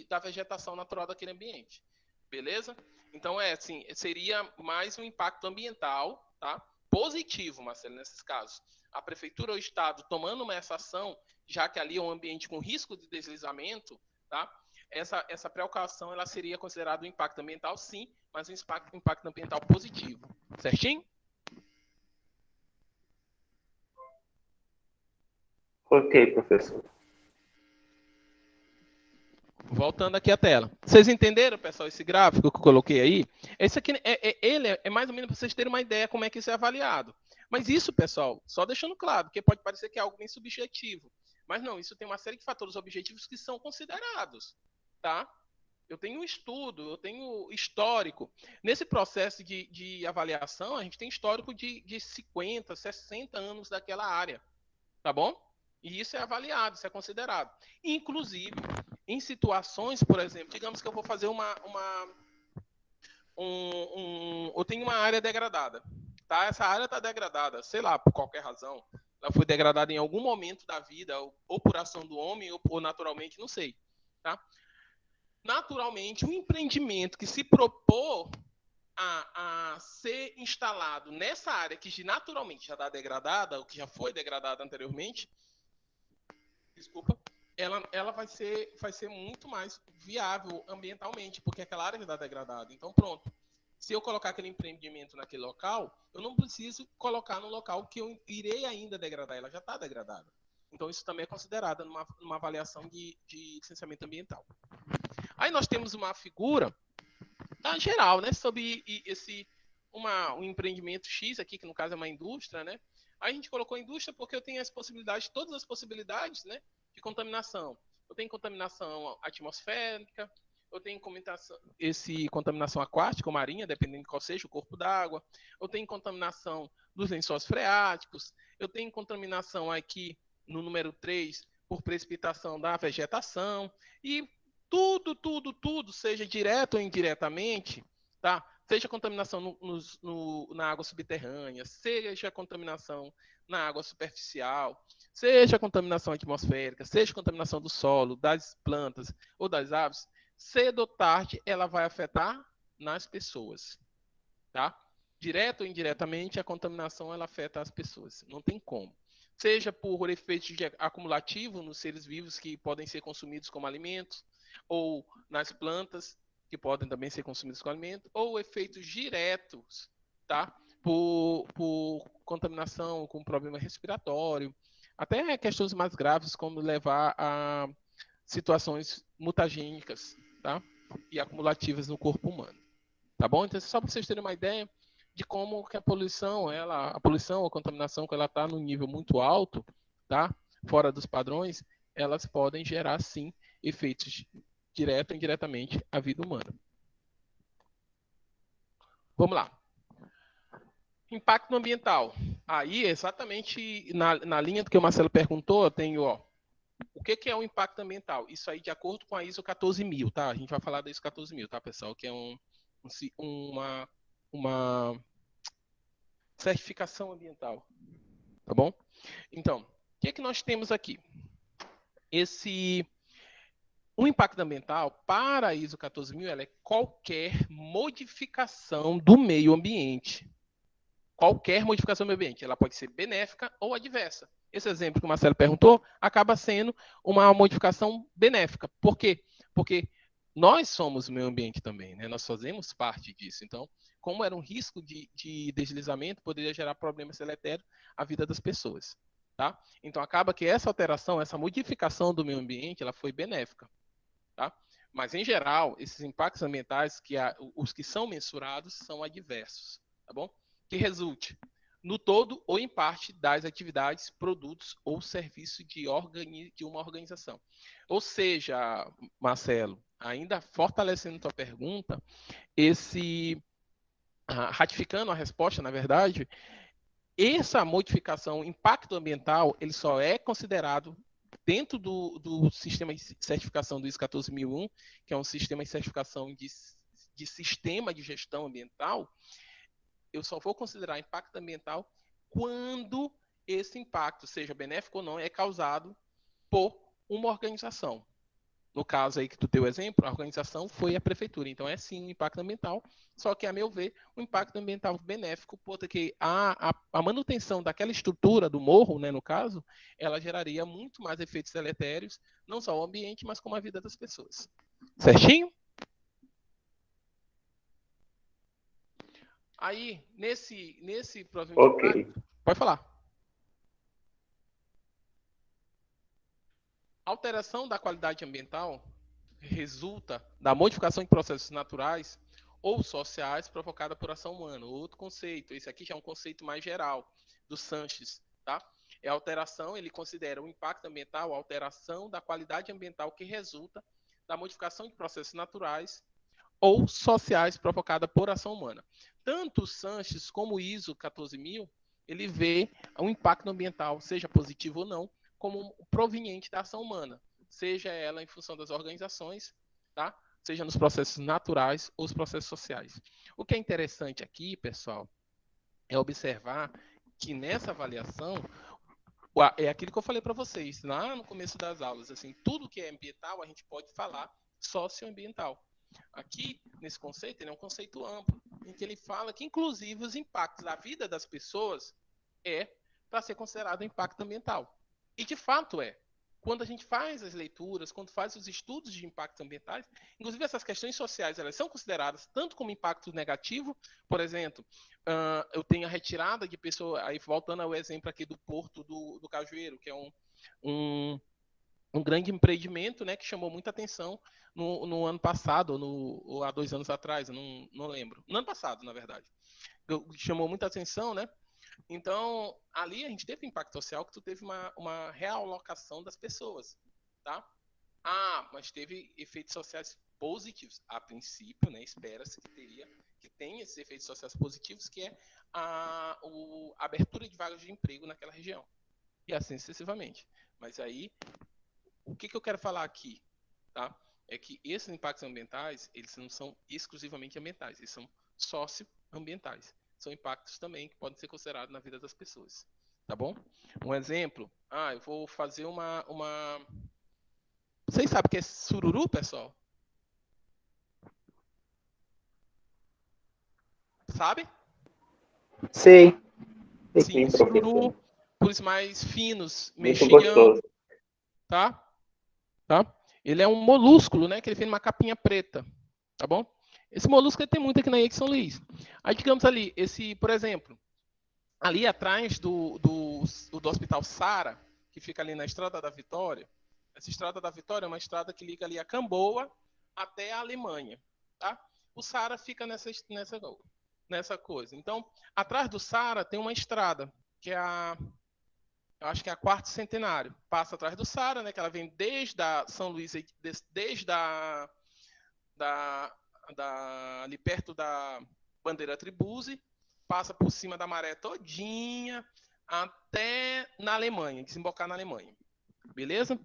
da vegetação natural daquele ambiente, beleza? Então, assim, seria mais um impacto ambiental, tá? Positivo, Marcelo, nesses casos. A prefeitura ou o estado tomando essa ação, já que ali é um ambiente com risco de deslizamento, tá? Essa precaução ela seria considerada um impacto ambiental, sim, mas um impacto ambiental positivo. Certinho? Ok, professor. Voltando aqui à tela. Vocês entenderam, pessoal, esse gráfico que eu coloquei aí? Esse aqui ele é mais ou menos para vocês terem uma ideia como é que isso é avaliado. Mas isso, pessoal, só deixando claro, porque pode parecer que é algo bem subjetivo. Mas não, isso tem uma série de fatores objetivos que são considerados, tá? Eu tenho um estudo, eu tenho histórico. Nesse processo de avaliação, a gente tem histórico de 50, 60 anos daquela área, tá bom? E isso é avaliado, isso é considerado. Inclusive, em situações, por exemplo, digamos que eu vou fazer eu tenho uma área degradada, tá? Essa área está degradada, sei lá, por qualquer razão. Ela foi degradada em algum momento da vida, ou por ação do homem, ou naturalmente, não sei, tá? Naturalmente, um empreendimento que se propor a ser instalado nessa área que naturalmente já está degradada, ou que já foi degradada anteriormente, desculpa, ela vai ser muito mais viável ambientalmente, porque aquela área já está degradada. Então, pronto. Se eu colocar aquele empreendimento naquele local, eu não preciso colocar no local que eu irei ainda degradar, ela já está degradada. Então, isso também é considerado numa avaliação de licenciamento ambiental. Aí nós temos uma figura geral, né, sobre um empreendimento X aqui, que no caso é uma indústria, né? Aí a gente colocou indústria porque eu tenho todas as possibilidades, né, de contaminação. Eu tenho contaminação atmosférica, eu tenho contaminação aquática ou marinha, dependendo de qual seja o corpo d'água. Eu tenho contaminação dos lençóis freáticos. Eu tenho contaminação aqui no número 3 por precipitação da vegetação. E tudo, seja direto ou indiretamente, tá? Seja contaminação na água subterrânea, seja contaminação na água superficial, seja contaminação atmosférica, seja contaminação do solo, das plantas ou das aves, cedo ou tarde ela vai afetar nas pessoas, tá? Direto ou indiretamente, a contaminação ela afeta as pessoas, não tem como. Seja por efeitos acumulativos nos seres vivos que podem ser consumidos como alimentos, ou nas plantas, que podem também ser consumidos como alimento, ou efeitos diretos, tá? Por contaminação com problema respiratório, até questões mais graves, como levar a situações mutagênicas, tá? E acumulativas no corpo humano. Tá bom? Então, só para vocês terem uma ideia de como que a poluição ou a contaminação, que ela está num nível muito alto, tá? Fora dos padrões, elas podem gerar, sim, efeitos direto ou indiretamente à vida humana. Vamos lá. Impacto ambiental. Aí, exatamente na linha do que o Marcelo perguntou, eu tenho, o que é o impacto ambiental? Isso aí de acordo com a ISO 14000, tá? A gente vai falar da ISO 14000, tá, pessoal? Que é uma certificação ambiental, tá bom? Então, que é que nós temos aqui? O impacto ambiental para a ISO 14000 ela é qualquer modificação do meio ambiente. Qualquer modificação do meio ambiente. Ela pode ser benéfica ou adversa. Esse exemplo que o Marcelo perguntou acaba sendo uma modificação benéfica. Por quê? Porque nós somos o meio ambiente também, né? Nós fazemos parte disso. Então, como era um risco de deslizamento, poderia gerar problemas deletérios à vida das pessoas. Tá? Então, acaba que essa alteração, essa modificação do meio ambiente, ela foi benéfica. Tá? Mas, em geral, esses impactos ambientais, os que são mensurados, são adversos. Tá bom? Que resulte no todo ou em parte das atividades, produtos ou serviços de uma organização. Ou seja, Marcelo, ainda fortalecendo tua pergunta, ratificando a resposta, na verdade, essa modificação, impacto ambiental, ele só é considerado dentro do sistema de certificação do ISO 14001, que é um sistema de certificação de sistema de gestão ambiental. Eu só vou considerar impacto ambiental quando esse impacto, seja benéfico ou não, é causado por uma organização. No caso aí que tu deu o exemplo, a organização foi a prefeitura. Então é sim um impacto ambiental, só que, a meu ver, um impacto ambiental benéfico, porque a manutenção daquela estrutura do morro, né, no caso, ela geraria muito mais efeitos deletérios, não só ao ambiente, mas como a vida das pessoas. Certinho? Aí, nesse provavelmente Ok. pode falar. Alteração da qualidade ambiental resulta da modificação de processos naturais ou sociais provocada por ação humana. Outro conceito, esse aqui já é um conceito mais geral, do Sanches, tá? É a alteração, ele considera o impacto ambiental, a alteração da qualidade ambiental que resulta da modificação de processos naturais ou sociais provocada por ação humana. Tanto o Sanches como o ISO 14000, ele vê o impacto ambiental, seja positivo ou não, como proveniente da ação humana, seja ela em função das organizações, tá? Seja nos processos naturais ou os processos sociais. O que é interessante aqui, pessoal, é observar que nessa avaliação é aquilo que eu falei para vocês lá no começo das aulas, assim, tudo que é ambiental a gente pode falar socioambiental. Aqui, nesse conceito, ele é um conceito amplo, em que ele fala que, inclusive, os impactos da vida das pessoas é para ser considerado impacto ambiental. E, de fato, é. Quando a gente faz as leituras, quando faz os estudos de impactos ambientais, inclusive essas questões sociais, elas são consideradas tanto como impacto negativo, por exemplo, eu tenho a retirada de pessoas, aí voltando ao exemplo aqui do Porto do Cajueiro, que é um grande empreendimento, né, que chamou muita atenção no ano passado, ou há 2 anos atrás, eu não lembro. No ano passado, na verdade. Chamou muita atenção, né? Então, ali a gente teve impacto social, que tu teve uma realocação das pessoas, tá? Mas teve efeitos sociais positivos. A princípio, né, espera-se que tenha esses efeitos sociais positivos, que é a abertura de vagas de emprego naquela região. E assim sucessivamente. Mas aí, o que eu quero falar aqui, tá? É que esses impactos ambientais, eles não são exclusivamente ambientais, eles são socioambientais. São impactos também que podem ser considerados na vida das pessoas, tá bom? Um exemplo, eu vou fazer uma... Vocês sabem o que é sururu, pessoal? Sabe? Sei. Sim, sururu, por os mais finos, Muito mexilhão, gostoso. tá? Ele é um molúsculo, né, que ele fez uma capinha preta, tá bom? Esse molusco ele tem muito aqui na IEC São Luís. Aí, digamos ali, por exemplo, ali atrás do Hospital Sara, que fica ali na Estrada da Vitória, essa Estrada da Vitória é uma estrada que liga ali a Camboa até a Alemanha, tá? O Sara fica nessa coisa. Então, atrás do Sara tem uma estrada, que é eu acho que é a Quarto Centenário. Passa atrás do Sara, né, que ela vem desde a São Luís, desde ali perto da Bandeira Tribuse, passa por cima da Maré todinha, até na Alemanha, desembocar na Alemanha. Beleza?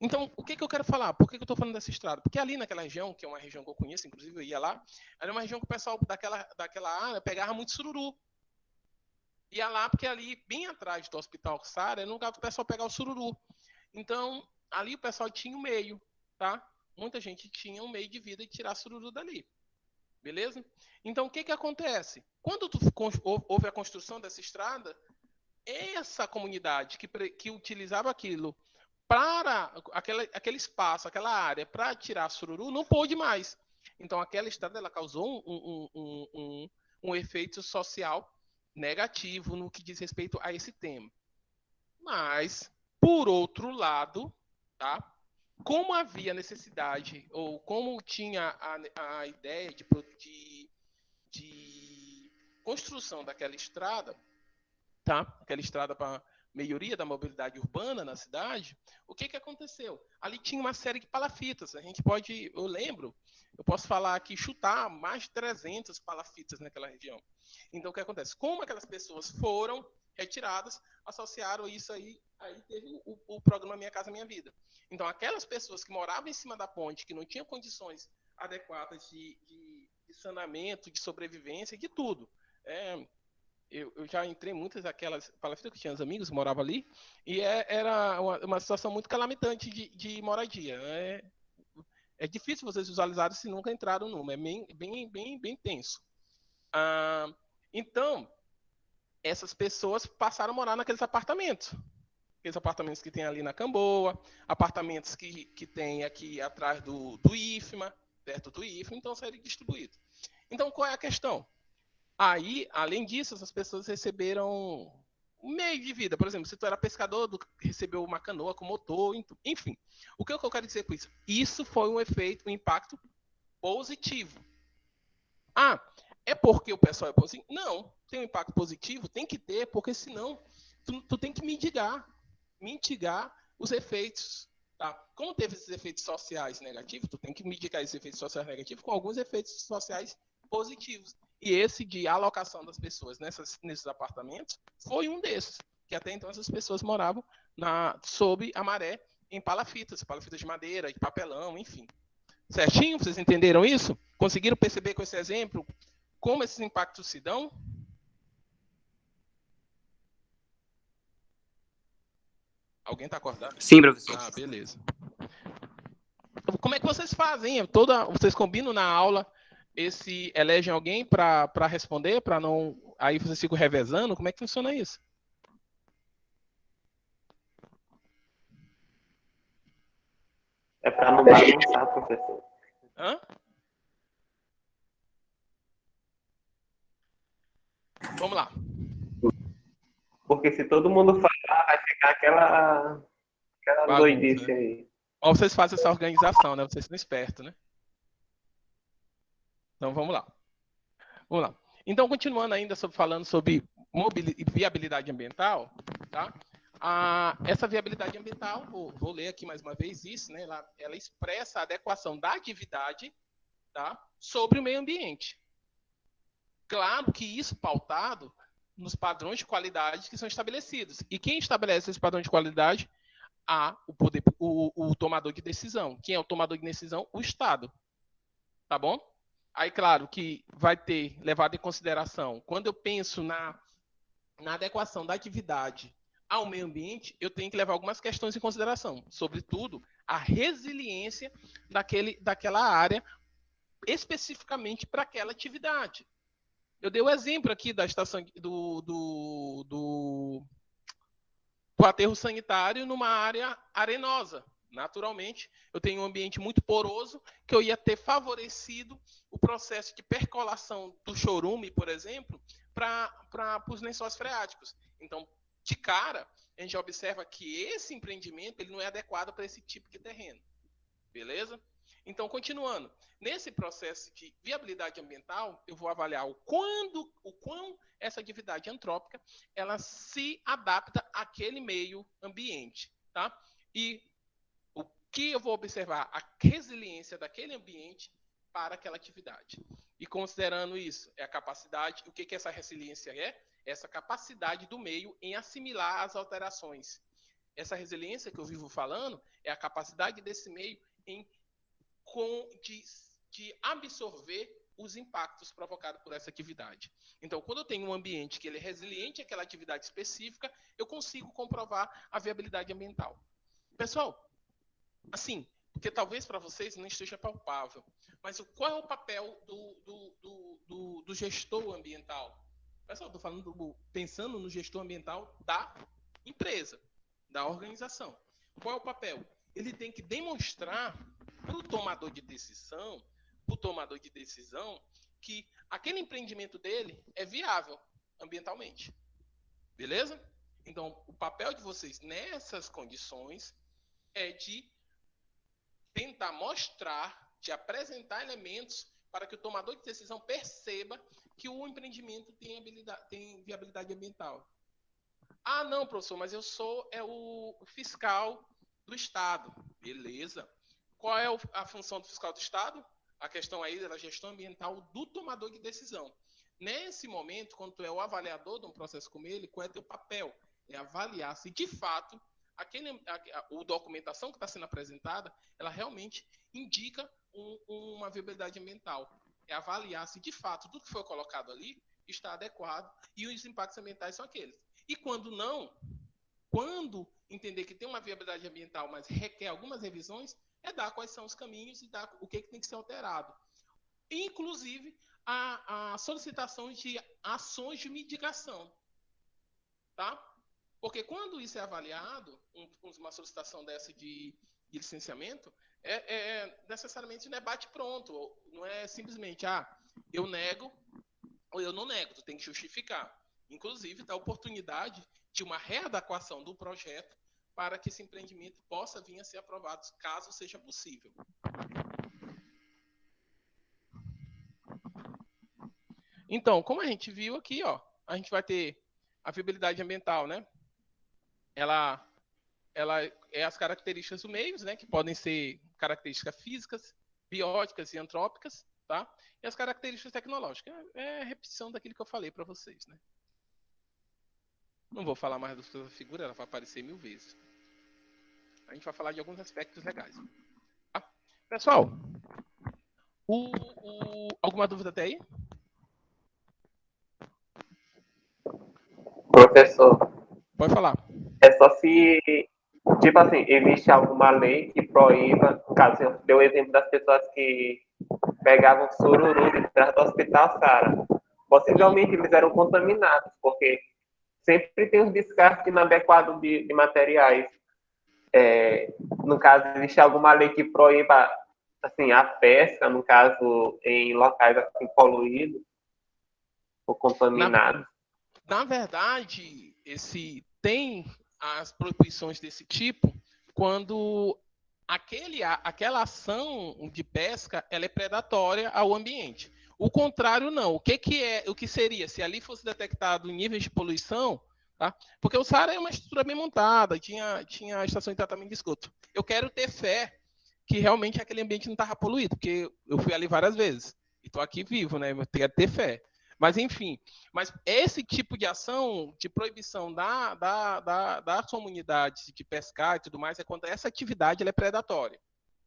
Então, o que eu quero falar? Por que eu estou falando dessa estrada? Porque ali naquela região, que é uma região que eu conheço, inclusive eu ia lá, era uma região que o pessoal daquela área pegava muito sururu. ia lá, porque ali, bem atrás do Hospital Sara, era um lugar para o pessoal pegar o sururu. Então, ali o pessoal tinha um meio, tá? Muita gente tinha um meio de vida de tirar sururu dali. Beleza? Então, o que acontece? Quando houve a construção dessa estrada, essa comunidade que utilizava aquilo para aquele espaço, aquela área para tirar sururu, não pôde mais. Então, aquela estrada ela causou um efeito social negativo no que diz respeito a esse tema. Mas, por outro lado, tá? Como havia necessidade, ou como tinha a ideia de construção daquela estrada, tá? Aquela estrada para melhoria da mobilidade urbana na cidade, o que aconteceu? Ali tinha uma série de palafitas. A gente pode, eu posso falar aqui, chutar mais de 300 palafitas naquela região. Então, o que acontece? Como aquelas pessoas foram retiradas, associaram isso aí teve o programa Minha Casa Minha Vida. Então, aquelas pessoas que moravam em cima da ponte, que não tinham condições adequadas de saneamento, de sobrevivência, de tudo. Eu já entrei em muitas daquelas palafitas que tinha os amigos que moravam ali, e era uma situação muito calamitante de moradia. É difícil vocês visualizarem se nunca entraram numa, é bem tenso. Então, essas pessoas passaram a morar naqueles apartamentos. Aqueles apartamentos que tem ali na Camboa, apartamentos que tem aqui atrás do IFMA, perto do IFMA, então saíram distribuídos. Então, qual é a questão? Aí, além disso, essas pessoas receberam um meio de vida. Por exemplo, se tu era pescador, recebeu uma canoa com motor, enfim. O que eu quero dizer com isso? Isso foi um impacto positivo. É porque o pessoal é positivo? Não, tem um impacto positivo, tem que ter, porque senão tu tem que mitigar os efeitos. Tá? Como teve esses efeitos sociais negativos, tu tem que mitigar esses efeitos sociais negativos com alguns efeitos sociais positivos. E esse de alocação das pessoas nesses apartamentos foi um desses, que até então essas pessoas moravam sob a maré em palafitas de madeira, de papelão, enfim. Certinho? Vocês entenderam isso? Conseguiram perceber com esse exemplo como esses impactos se dão? Alguém está acordado? Sim, professor. Beleza. Como é que vocês fazem? Vocês combinam na aula elegem alguém para responder, para não. Aí vocês ficam revezando? Como é que funciona isso? É para não bagunçar, professor. Hã? Vamos lá. Porque se todo mundo falar, vai ficar aquela Bagunça, doidice né? aí. Ó, vocês fazem essa organização, né? Vocês são espertos, né? Então vamos lá. Vamos lá. Então, continuando ainda falando sobre viabilidade ambiental, tá? Essa viabilidade ambiental, vou ler aqui mais uma vez isso, né? Ela expressa a adequação da atividade, tá? Sobre o meio ambiente. Claro que isso pautado nos padrões de qualidade que são estabelecidos. E quem estabelece esse padrão de qualidade? O tomador de decisão. Quem é o tomador de decisão? O Estado. Tá bom? Aí, claro, que vai ter levado em consideração, quando eu penso na adequação da atividade ao meio ambiente, eu tenho que levar algumas questões em consideração, sobretudo a resiliência daquela área, especificamente para aquela atividade. Eu dei o exemplo aqui da estação do aterro sanitário numa área arenosa. Naturalmente, eu tenho um ambiente muito poroso que eu ia ter favorecido o processo de percolação do chorume, por exemplo, para os lençóis freáticos. Então, de cara, a gente observa que esse empreendimento ele não é adequado para esse tipo de terreno. Beleza? Então, continuando. Nesse processo de viabilidade ambiental, eu vou avaliar o quão essa atividade antrópica ela se adapta àquele meio ambiente. Tá? E o que eu vou observar? A resiliência daquele ambiente para aquela atividade. E considerando isso, é a capacidade, o que essa resiliência é? Essa capacidade do meio em assimilar as alterações. Essa resiliência que eu vivo falando é a capacidade desse meio de absorver os impactos provocados por essa atividade. Então, quando eu tenho um ambiente que ele é resiliente àquela atividade específica, eu consigo comprovar a viabilidade ambiental. Pessoal, assim, porque talvez para vocês não esteja palpável, mas qual é o papel do gestor ambiental? Pessoal, estou falando, pensando no gestor ambiental da empresa, da organização. Qual é o papel? Ele tem que demonstrar para o tomador de decisão, que aquele empreendimento dele é viável ambientalmente. Beleza? Então, o papel de vocês nessas condições é de tentar mostrar, de apresentar elementos para que o tomador de decisão perceba que o empreendimento tem viabilidade ambiental. Ah, não, professor, mas eu sou o fiscal do Estado. Beleza. Qual é a função do fiscal do Estado? A questão aí da gestão ambiental do tomador de decisão. Nesse momento, quando tu é o avaliador de um processo como ele, qual é o teu papel? É avaliar se, de fato, a documentação que está sendo apresentada, ela realmente indica uma viabilidade ambiental. É avaliar se, de fato, tudo que foi colocado ali está adequado e os impactos ambientais são aqueles. E quando não, quando entender que tem uma viabilidade ambiental, mas requer algumas revisões, é dar quais são os caminhos e dar o que tem que ser alterado. Inclusive, a solicitação de ações de mitigação. Tá? Porque quando isso é avaliado, uma solicitação dessa de licenciamento, necessariamente não é bate-pronto, não é simplesmente, eu nego ou eu não nego, tu tem que justificar. Inclusive, dá oportunidade de uma readequação do projeto para que esse empreendimento possa vir a ser aprovado, caso seja possível. Então, como a gente viu aqui, a gente vai ter a viabilidade ambiental, né? Ela é as características do meio, né? Que podem ser características físicas, bióticas e antrópicas, tá? E as características tecnológicas. É a repetição daquilo que eu falei para vocês, né? Não vou falar mais da figura, ela vai aparecer 1000 vezes. A gente vai falar de alguns aspectos legais. Tá? Pessoal, alguma dúvida até aí? Professor, Pode falar. é só se, tipo assim, existe alguma lei que proíba, no caso, eu dei o exemplo das pessoas que pegavam sururu de trás do hospital Sara. Possivelmente eles eram contaminados, porque sempre tem os descartes inadequados de materiais. No caso, existe alguma lei que proíba assim, a pesca, no caso, em locais assim, poluídos ou contaminados? Na verdade, tem as proibições desse tipo quando aquela ação de pesca ela é predatória ao ambiente. O contrário, não. O que seria? Se ali fosse detectado níveis de poluição, tá? Porque o SARA é uma estrutura bem montada, tinha a estação de tratamento de esgoto. Eu quero ter fé que realmente aquele ambiente não estava poluído, porque eu fui ali várias vezes. E estou aqui vivo, né? Eu quero ter fé. Mas, enfim, esse tipo de ação de proibição da comunidade de pescar e tudo mais é quando essa atividade ela é predatória.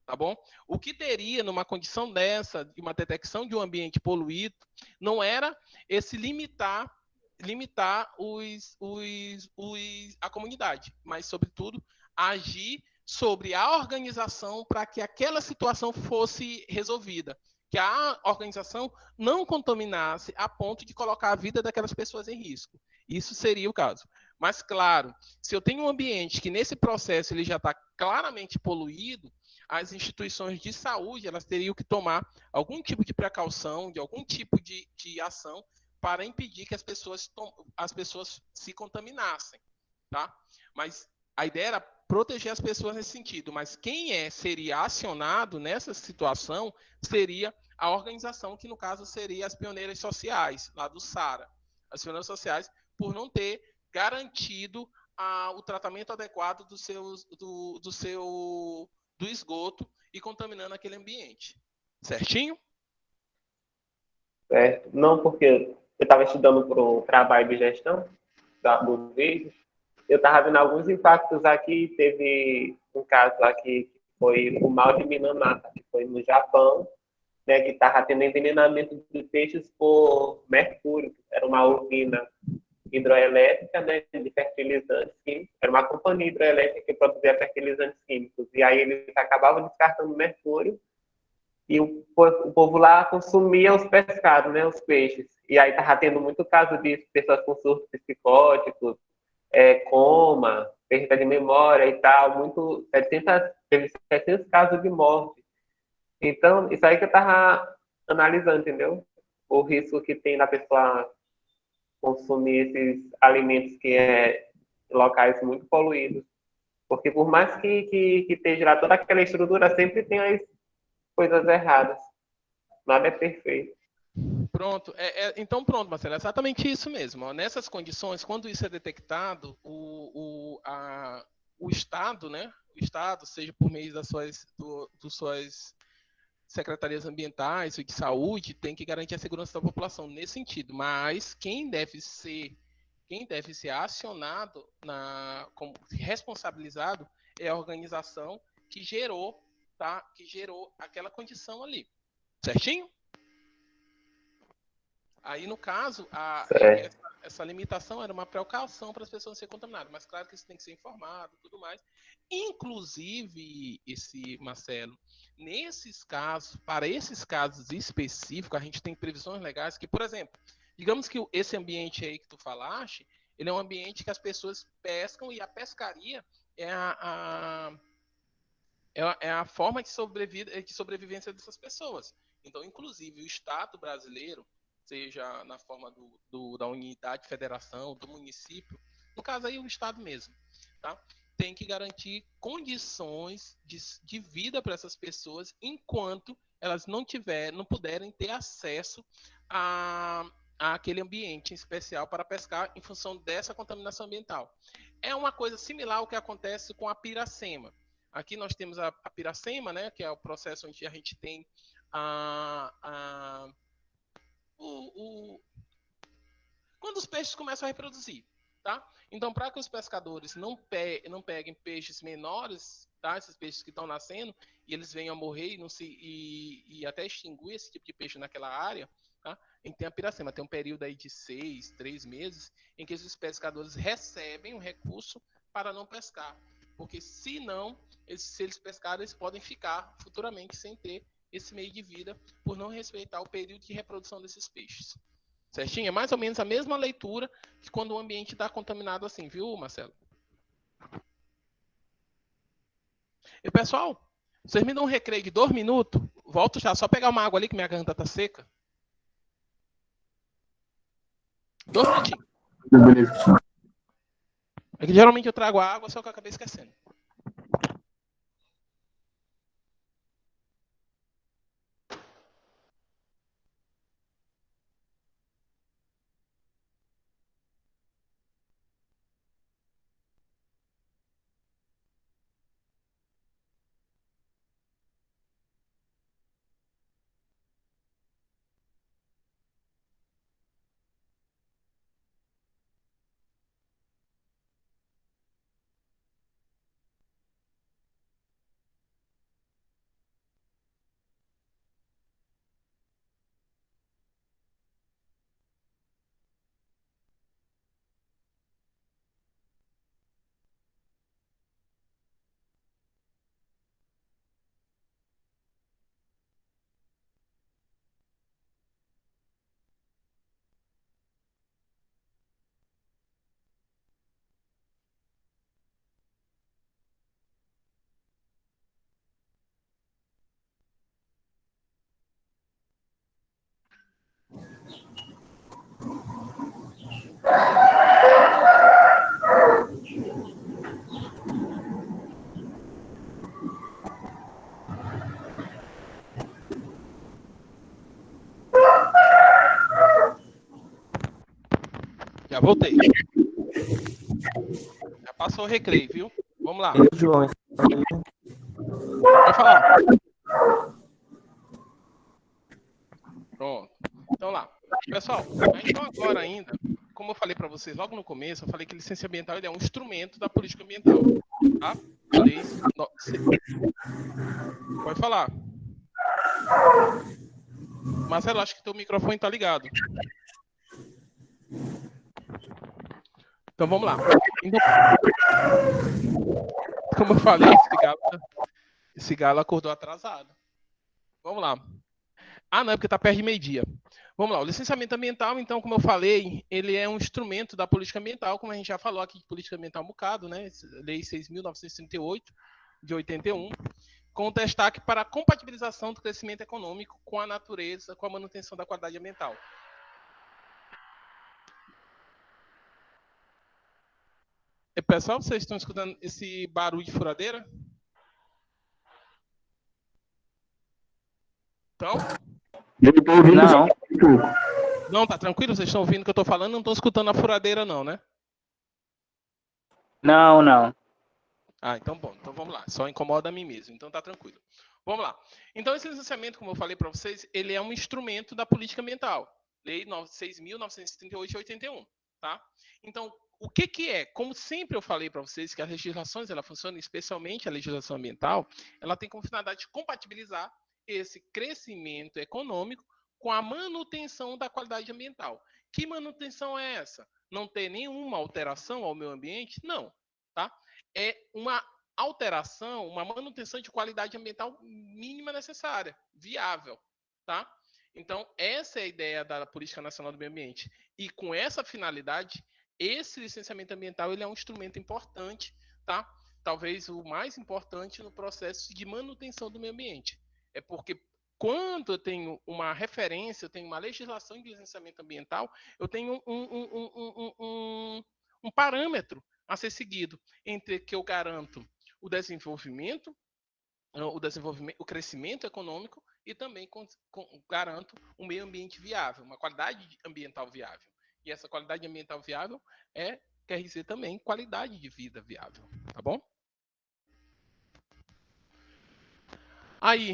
Tá bom? O que teria numa condição dessa, de uma detecção de um ambiente poluído, não era esse limitar a comunidade, mas, sobretudo, agir sobre a organização para que aquela situação fosse resolvida. Que a organização não contaminasse a ponto de colocar a vida daquelas pessoas em risco. Isso seria o caso. Mas, claro, se eu tenho um ambiente que nesse processo ele já está claramente poluído, as instituições de saúde elas teriam que tomar algum tipo de precaução, de algum tipo de ação para impedir que as pessoas se contaminassem. Tá? Mas a ideia era proteger as pessoas nesse sentido, mas quem seria acionado nessa situação seria a organização, que no caso seria as pioneiras sociais, lá do SARA. As pioneiras sociais, por não ter garantido o tratamento adequado do esgoto e contaminando aquele ambiente. Certinho? Certo. Não, porque eu estava estudando para o trabalho de gestão do vídeo. Eu estava vendo alguns impactos aqui. Teve um caso aqui que foi o mal de Minamata, que foi no Japão. né, que estava tendo envenenamento de peixes por mercúrio. Era uma usina hidroelétrica, né, de fertilizantes químicos. Era uma companhia hidroelétrica que produzia fertilizantes químicos. E aí eles acabavam descartando mercúrio e o povo lá consumia os pescados, né, os peixes. E aí estava tendo muito caso disso, pessoas com surtos psicóticos, coma, perda de memória e tal, teve 700 casos de morte. Então, isso aí que eu estava analisando, entendeu? O risco que tem da pessoa consumir esses alimentos que locais muito poluídos. Porque por mais que esteja lá toda aquela estrutura, sempre tem as coisas erradas. Nada é perfeito. Pronto. Então, pronto, Marcelo. É exatamente isso mesmo. Ó. Nessas condições, quando isso é detectado, o Estado, né? O Estado, seja por meio das suas secretarias ambientais e de saúde, tem que garantir a segurança da população nesse sentido. Mas quem deve ser acionado, como responsabilizado, é a organização que gerou, tá? Que gerou aquela condição ali. Certinho? Aí, no caso, essa limitação era uma precaução para as pessoas não serem contaminadas, mas claro que isso tem que ser informado e tudo mais. Inclusive, Marcelo, para esses casos específicos, a gente tem previsões legais que, por exemplo, digamos que esse ambiente aí que tu falaste, ele é um ambiente que as pessoas pescam e a pescaria é a forma de sobrevivência dessas pessoas. Então, inclusive, o Estado brasileiro, seja na forma da unidade, federação, do município, no caso aí o Estado mesmo, tá? Tem que garantir condições de vida para essas pessoas enquanto elas não puderem ter acesso àquele ambiente especial para pescar em função dessa contaminação ambiental. É uma coisa similar ao que acontece com a Piracema. Aqui nós temos a Piracema, né, que é o processo onde a gente tem quando os peixes começam a reproduzir, tá? Então, para que os pescadores não peguem peixes menores, tá? Esses peixes que estão nascendo e eles venham a morrer e até extinguir esse tipo de peixe naquela área, tá? A gente tem a Piracema, tem um período aí de 3 meses em que esses pescadores recebem um recurso para não pescar, porque se eles pescarem, eles podem ficar futuramente sem ter esse meio de vida por não respeitar o período de reprodução desses peixes. Certinho? É mais ou menos a mesma leitura que quando o ambiente está contaminado assim, viu, Marcelo? E pessoal, vocês me dão um recreio de 2 minutos? Volto já, só pegar uma água ali que minha garganta tá seca. 2 minutinhos. É que geralmente eu trago a água, só que eu acabei esquecendo. Já voltei. Já passou o recreio, viu? Vamos lá. João, Pode falar. Pronto. Então lá. Pessoal, então agora ainda, como eu falei para vocês logo no começo, eu falei que licença ambiental ele é um instrumento da política ambiental. Tá? Pode falar. Marcelo, acho que teu microfone está ligado. Então vamos lá. Então, como eu falei, esse galo acordou atrasado. Vamos lá. Ah, não, é porque está perto de meio-dia. Vamos lá. O licenciamento ambiental, então, como eu falei, ele é um instrumento da política ambiental, como a gente já falou aqui de política ambiental um bocado, né? Lei 6.938, de 81, com destaque para a compatibilização do crescimento econômico com a natureza, com a manutenção da qualidade ambiental. Pessoal, vocês estão escutando esse barulho de furadeira? Então? Eu tô ouvindo. Não. Não, tá tranquilo? Vocês estão ouvindo o que eu estou falando? Não estão escutando a furadeira, não, né? Não, não. Ah, então bom. Então vamos lá. Só incomoda a mim mesmo. Então tá tranquilo. Vamos lá. Então esse licenciamento, como eu falei para vocês, ele é um instrumento da política ambiental. Lei 6.938 de 81, tá? Então, o que é? Como sempre eu falei para vocês que as legislações, ela funciona, especialmente a legislação ambiental, ela tem como finalidade de compatibilizar esse crescimento econômico com a manutenção da qualidade ambiental. Que manutenção é essa? Não ter nenhuma alteração ao meio ambiente? Não, tá? É uma alteração, uma manutenção de qualidade ambiental mínima necessária, viável, tá? Então, essa é a ideia da Política Nacional do Meio Ambiente. E com essa finalidade, esse licenciamento ambiental ele é um instrumento importante, tá? Talvez o mais importante no processo de manutenção do meio ambiente. É porque quando eu tenho uma referência, eu tenho uma legislação de licenciamento ambiental, eu tenho um parâmetro a ser seguido entre que eu garanto o desenvolvimento, o crescimento econômico e também garanto um meio ambiente viável, uma qualidade ambiental viável. E essa qualidade ambiental viável quer dizer também qualidade de vida viável, tá bom? Aí,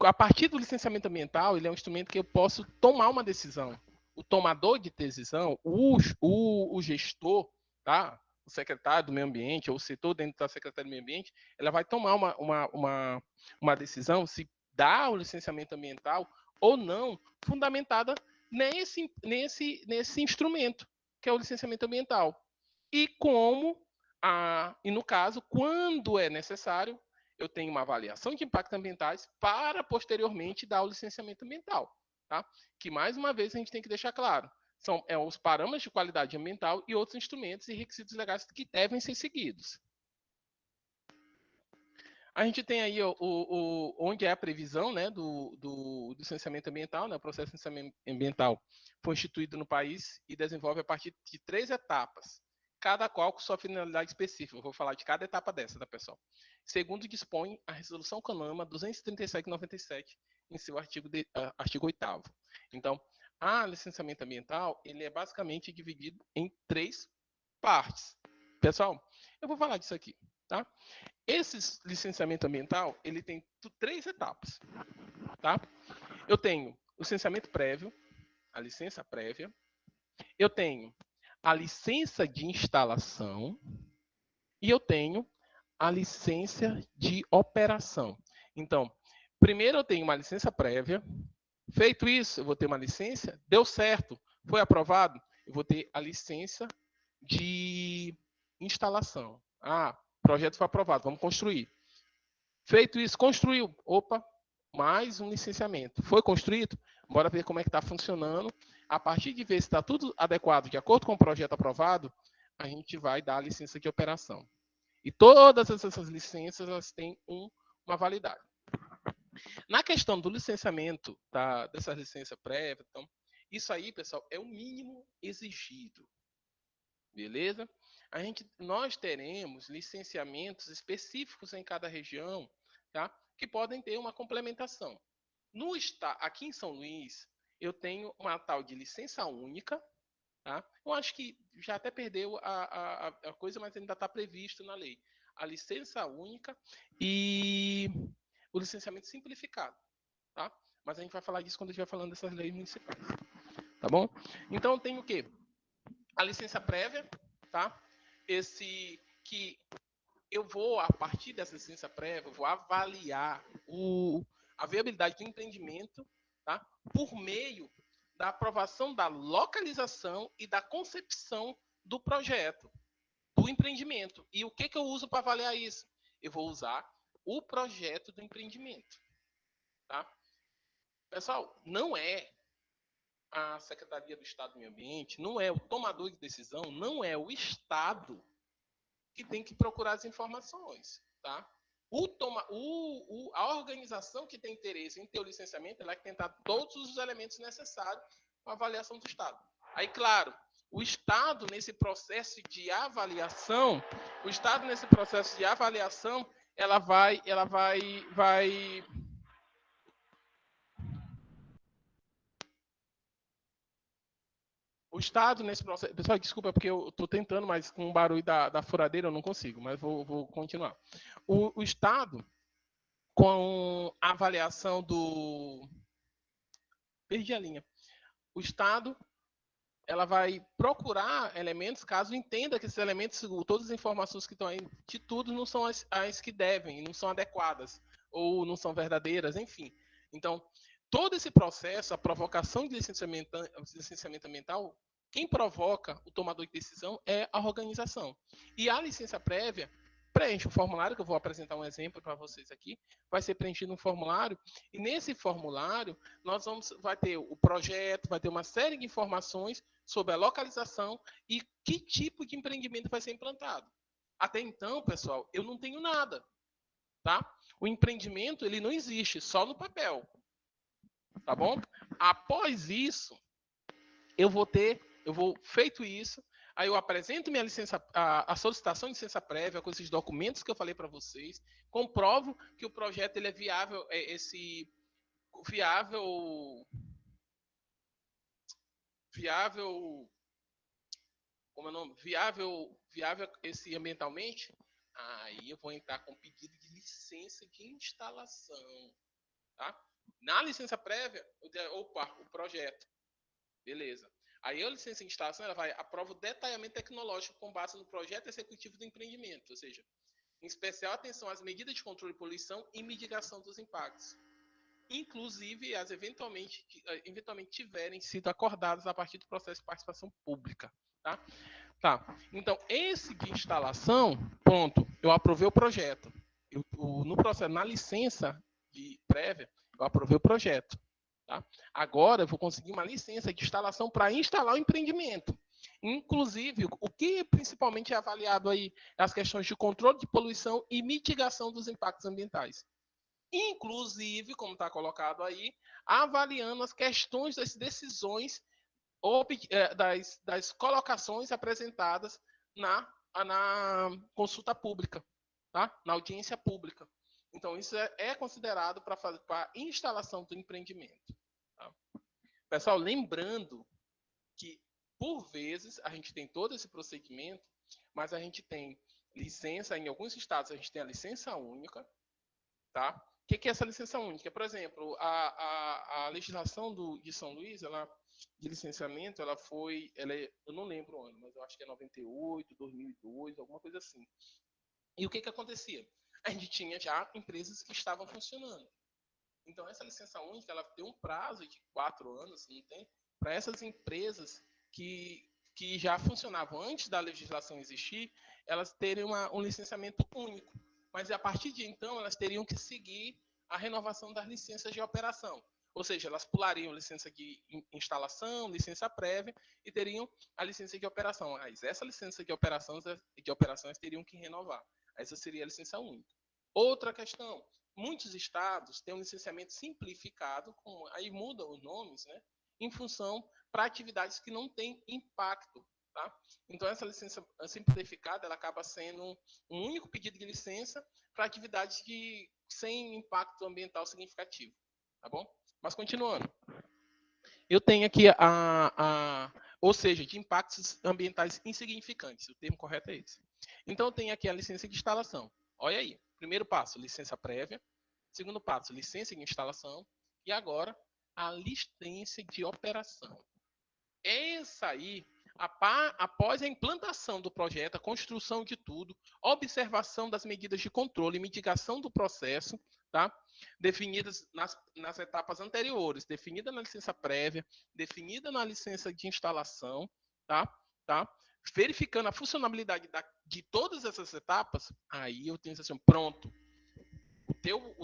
a partir do licenciamento ambiental, ele é um instrumento que eu posso tomar uma decisão. O tomador de decisão, o gestor, tá? O secretário do meio ambiente, ou o setor dentro da secretaria do meio ambiente, ela vai tomar uma decisão se dá o licenciamento ambiental ou não, fundamentada nesse instrumento, que é o licenciamento ambiental. E e no caso, quando é necessário, eu tenho uma avaliação de impactos ambientais para posteriormente dar o licenciamento ambiental, tá? Que mais uma vez a gente tem que deixar claro, são os parâmetros de qualidade ambiental e outros instrumentos e requisitos legais que devem ser seguidos. A gente tem aí onde é a previsão, né, do licenciamento ambiental, né? O processo de licenciamento ambiental foi instituído no país e desenvolve a partir de 3 etapas, cada qual com sua finalidade específica. Eu vou falar de cada etapa dessa, tá, pessoal? Segundo dispõe a Resolução CONAMA 237/97, em seu artigo 8º. Então, a licenciamento ambiental, ele é basicamente dividido em 3 partes. Pessoal, eu vou falar disso aqui, tá? Esse licenciamento ambiental, ele tem 3 etapas, tá? Eu tenho o licenciamento prévio, a licença prévia. Eu tenho a licença de instalação e eu tenho a licença de operação. Então, primeiro eu tenho uma licença prévia. Feito isso, eu vou ter uma licença. Deu certo, foi aprovado, eu vou ter a licença de instalação. Ah, o projeto foi aprovado, vamos construir. Feito isso, construiu. Opa, mais um licenciamento. Foi construído? Bora ver como é que está funcionando. A partir de ver se está tudo adequado, de acordo com o projeto aprovado, a gente vai dar a licença de operação. E todas essas licenças elas têm uma validade. Na questão do licenciamento, dessa licença prévia, então, isso aí, pessoal, é o mínimo exigido. Beleza? Nós teremos licenciamentos específicos em cada região, tá? Que podem ter uma complementação. Aqui em São Luís, eu tenho uma tal de licença única, tá? Eu acho que já até perdeu a coisa, mas ainda está previsto na lei. A licença única e o licenciamento simplificado, tá? Mas a gente vai falar disso quando a gente estiver falando dessas leis municipais, tá bom? Então, eu tenho o quê? A licença prévia, tá? Que eu vou, a partir dessa licença prévia, eu vou avaliar a viabilidade do empreendimento tá? Por meio da aprovação da localização e da concepção do projeto, do empreendimento. E o que eu uso para avaliar isso? Eu vou usar o projeto do empreendimento. Tá? Pessoal, não é a Secretaria do Estado do Meio Ambiente, não é o tomador de decisão, não é o Estado que tem que procurar as informações. Tá? A organização que tem interesse em ter o licenciamento, ela tem que tentar todos os elementos necessários para a avaliação do Estado. Aí, claro, o Estado, nesse processo de avaliação, ela vai o Estado, nesse processo... Pessoal, desculpa, porque eu estou tentando, mas com o barulho da furadeira eu não consigo, mas vou continuar. O Estado, com a avaliação do... Perdi a linha. O Estado, ela vai procurar elementos, caso entenda que esses elementos, todas as informações que estão aí, de tudo, não são as que devem, não são adequadas, ou não são verdadeiras, enfim. Então, todo esse processo, a provocação de licenciamento ambiental, quem provoca o tomador de decisão é a organização. E a licença prévia preenche o formulário, que eu vou apresentar um exemplo para vocês aqui, vai ser preenchido um formulário, e nesse formulário vai ter o projeto, vai ter uma série de informações sobre a localização e que tipo de empreendimento vai ser implantado. Até então, pessoal, eu não tenho nada. Tá? O empreendimento ele não existe, só no papel. Tá bom? Após isso, feito isso, aí eu apresento minha licença, a solicitação de licença prévia com esses documentos que eu falei para vocês, comprovo que o projeto ele é viável, como é o nome? Viável ambientalmente. Aí eu vou entrar com pedido de licença de instalação. Tá? Na licença prévia, o projeto. Beleza. Aí a licença de instalação ela vai aprovar o detalhamento tecnológico com base no projeto executivo do empreendimento, ou seja, em especial atenção às medidas de controle de poluição e mitigação dos impactos, inclusive as eventualmente tiverem sido acordadas a partir do processo de participação pública. Tá? Então, esse de instalação, pronto, eu aprovei o projeto. No processo, na licença de prévia, eu aprovei o projeto. Tá? Agora, eu vou conseguir uma licença de instalação para instalar o empreendimento. Inclusive, o que principalmente é avaliado aí é as questões de controle de poluição e mitigação dos impactos ambientais. Inclusive, como está colocado aí, avaliando as questões das decisões das colocações apresentadas na consulta pública, tá? Na audiência pública. Então, isso é considerado para a instalação do empreendimento. Tá? Pessoal, lembrando que, por vezes, a gente tem todo esse procedimento, mas a gente tem licença, em alguns estados a gente tem a licença única. Tá? O que é essa licença única? Por exemplo, a legislação de São Luís, de licenciamento, eu não lembro o ano, mas eu acho que é 98, 2002, alguma coisa assim. E o que acontecia? A gente tinha já empresas que estavam funcionando. Então, essa licença única, ela tem um prazo de 4 anos, não tem? Para essas empresas que já funcionavam antes da legislação existir, elas terem um licenciamento único. Mas, a partir de então, elas teriam que seguir a renovação das licenças de operação. Ou seja, elas pulariam licença de instalação, licença prévia e teriam a licença de operação. Mas essa licença de operações teriam que renovar. Essa seria a licença única. Outra questão, muitos estados têm um licenciamento simplificado, aí mudam os nomes, né, em função para atividades que não têm impacto. Tá? Então, essa licença simplificada ela acaba sendo um único pedido de licença para atividades sem impacto ambiental significativo. Tá bom? Mas, continuando. Eu tenho aqui ou seja, de impactos ambientais insignificantes. O termo correto é esse. Então, eu tenho aqui a licença de instalação. Olha aí. Primeiro passo, licença prévia. Segundo passo, licença de instalação. E agora, a licença de operação. Essa aí, após a implantação do projeto, a construção de tudo, observação das medidas de controle e mitigação do processo, tá? Definidas nas etapas anteriores, definida na licença prévia, definida na licença de instalação, tá? Verificando a funcionalidade de todas essas etapas, aí eu tenho assim, pronto, o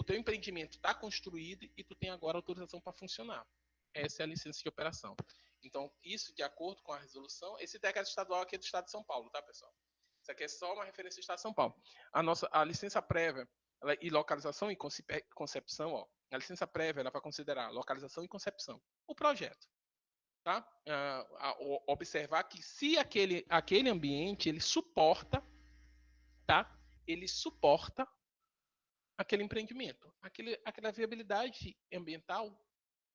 teu empreendimento está construído e tu tem agora autorização para funcionar. Essa é a licença de operação. Então, isso de acordo com a resolução, esse decreto estadual aqui é do Estado de São Paulo, tá, pessoal? Isso aqui é só uma referência do Estado de São Paulo. A licença prévia e localização e concepção, ó, a licença prévia ela vai considerar localização e concepção. O projeto. Tá? Observar que se aquele ambiente ele suporta, tá? Ele suporta aquele empreendimento, aquela viabilidade ambiental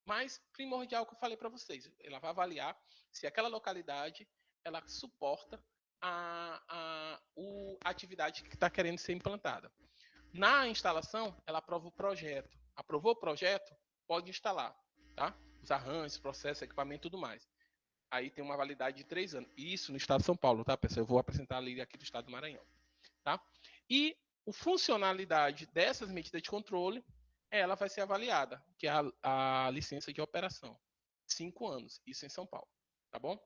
mais primordial que eu falei para vocês. Ela vai avaliar se aquela localidade ela suporta a atividade que está querendo ser implantada. Na instalação, ela aprova o projeto. Aprovou o projeto, pode instalar, tá? Os arranjos, processos, equipamento e tudo mais. Aí tem uma validade de 3 anos. Isso no estado de São Paulo, tá, pessoal? Eu vou apresentar a lei aqui do estado do Maranhão, tá? E a funcionalidade dessas medidas de controle, ela vai ser avaliada, que é a licença de operação. 5 anos, isso em São Paulo, tá bom?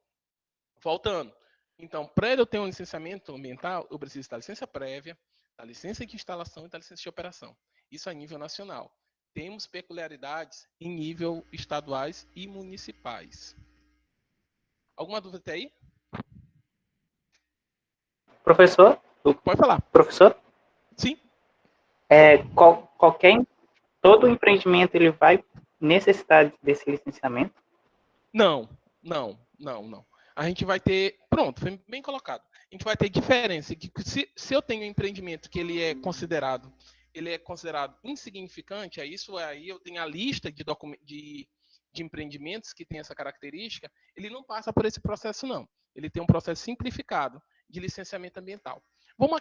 Voltando. Então, para eu ter um licenciamento ambiental, eu preciso da licença prévia, da licença de instalação e da licença de operação. Isso a nível nacional. Temos peculiaridades em nível estaduais e municipais. Alguma dúvida aí? Professor? Pode falar. Professor? Sim. Todo empreendimento ele vai necessitar desse licenciamento? Não. A gente vai ter, pronto, foi bem colocado. A gente vai ter diferença que se eu tenho um empreendimento que ele é considerado insignificante, aí eu tenho a lista de empreendimentos que tem essa característica, ele não passa por esse processo não. Ele tem um processo simplificado de licenciamento ambiental.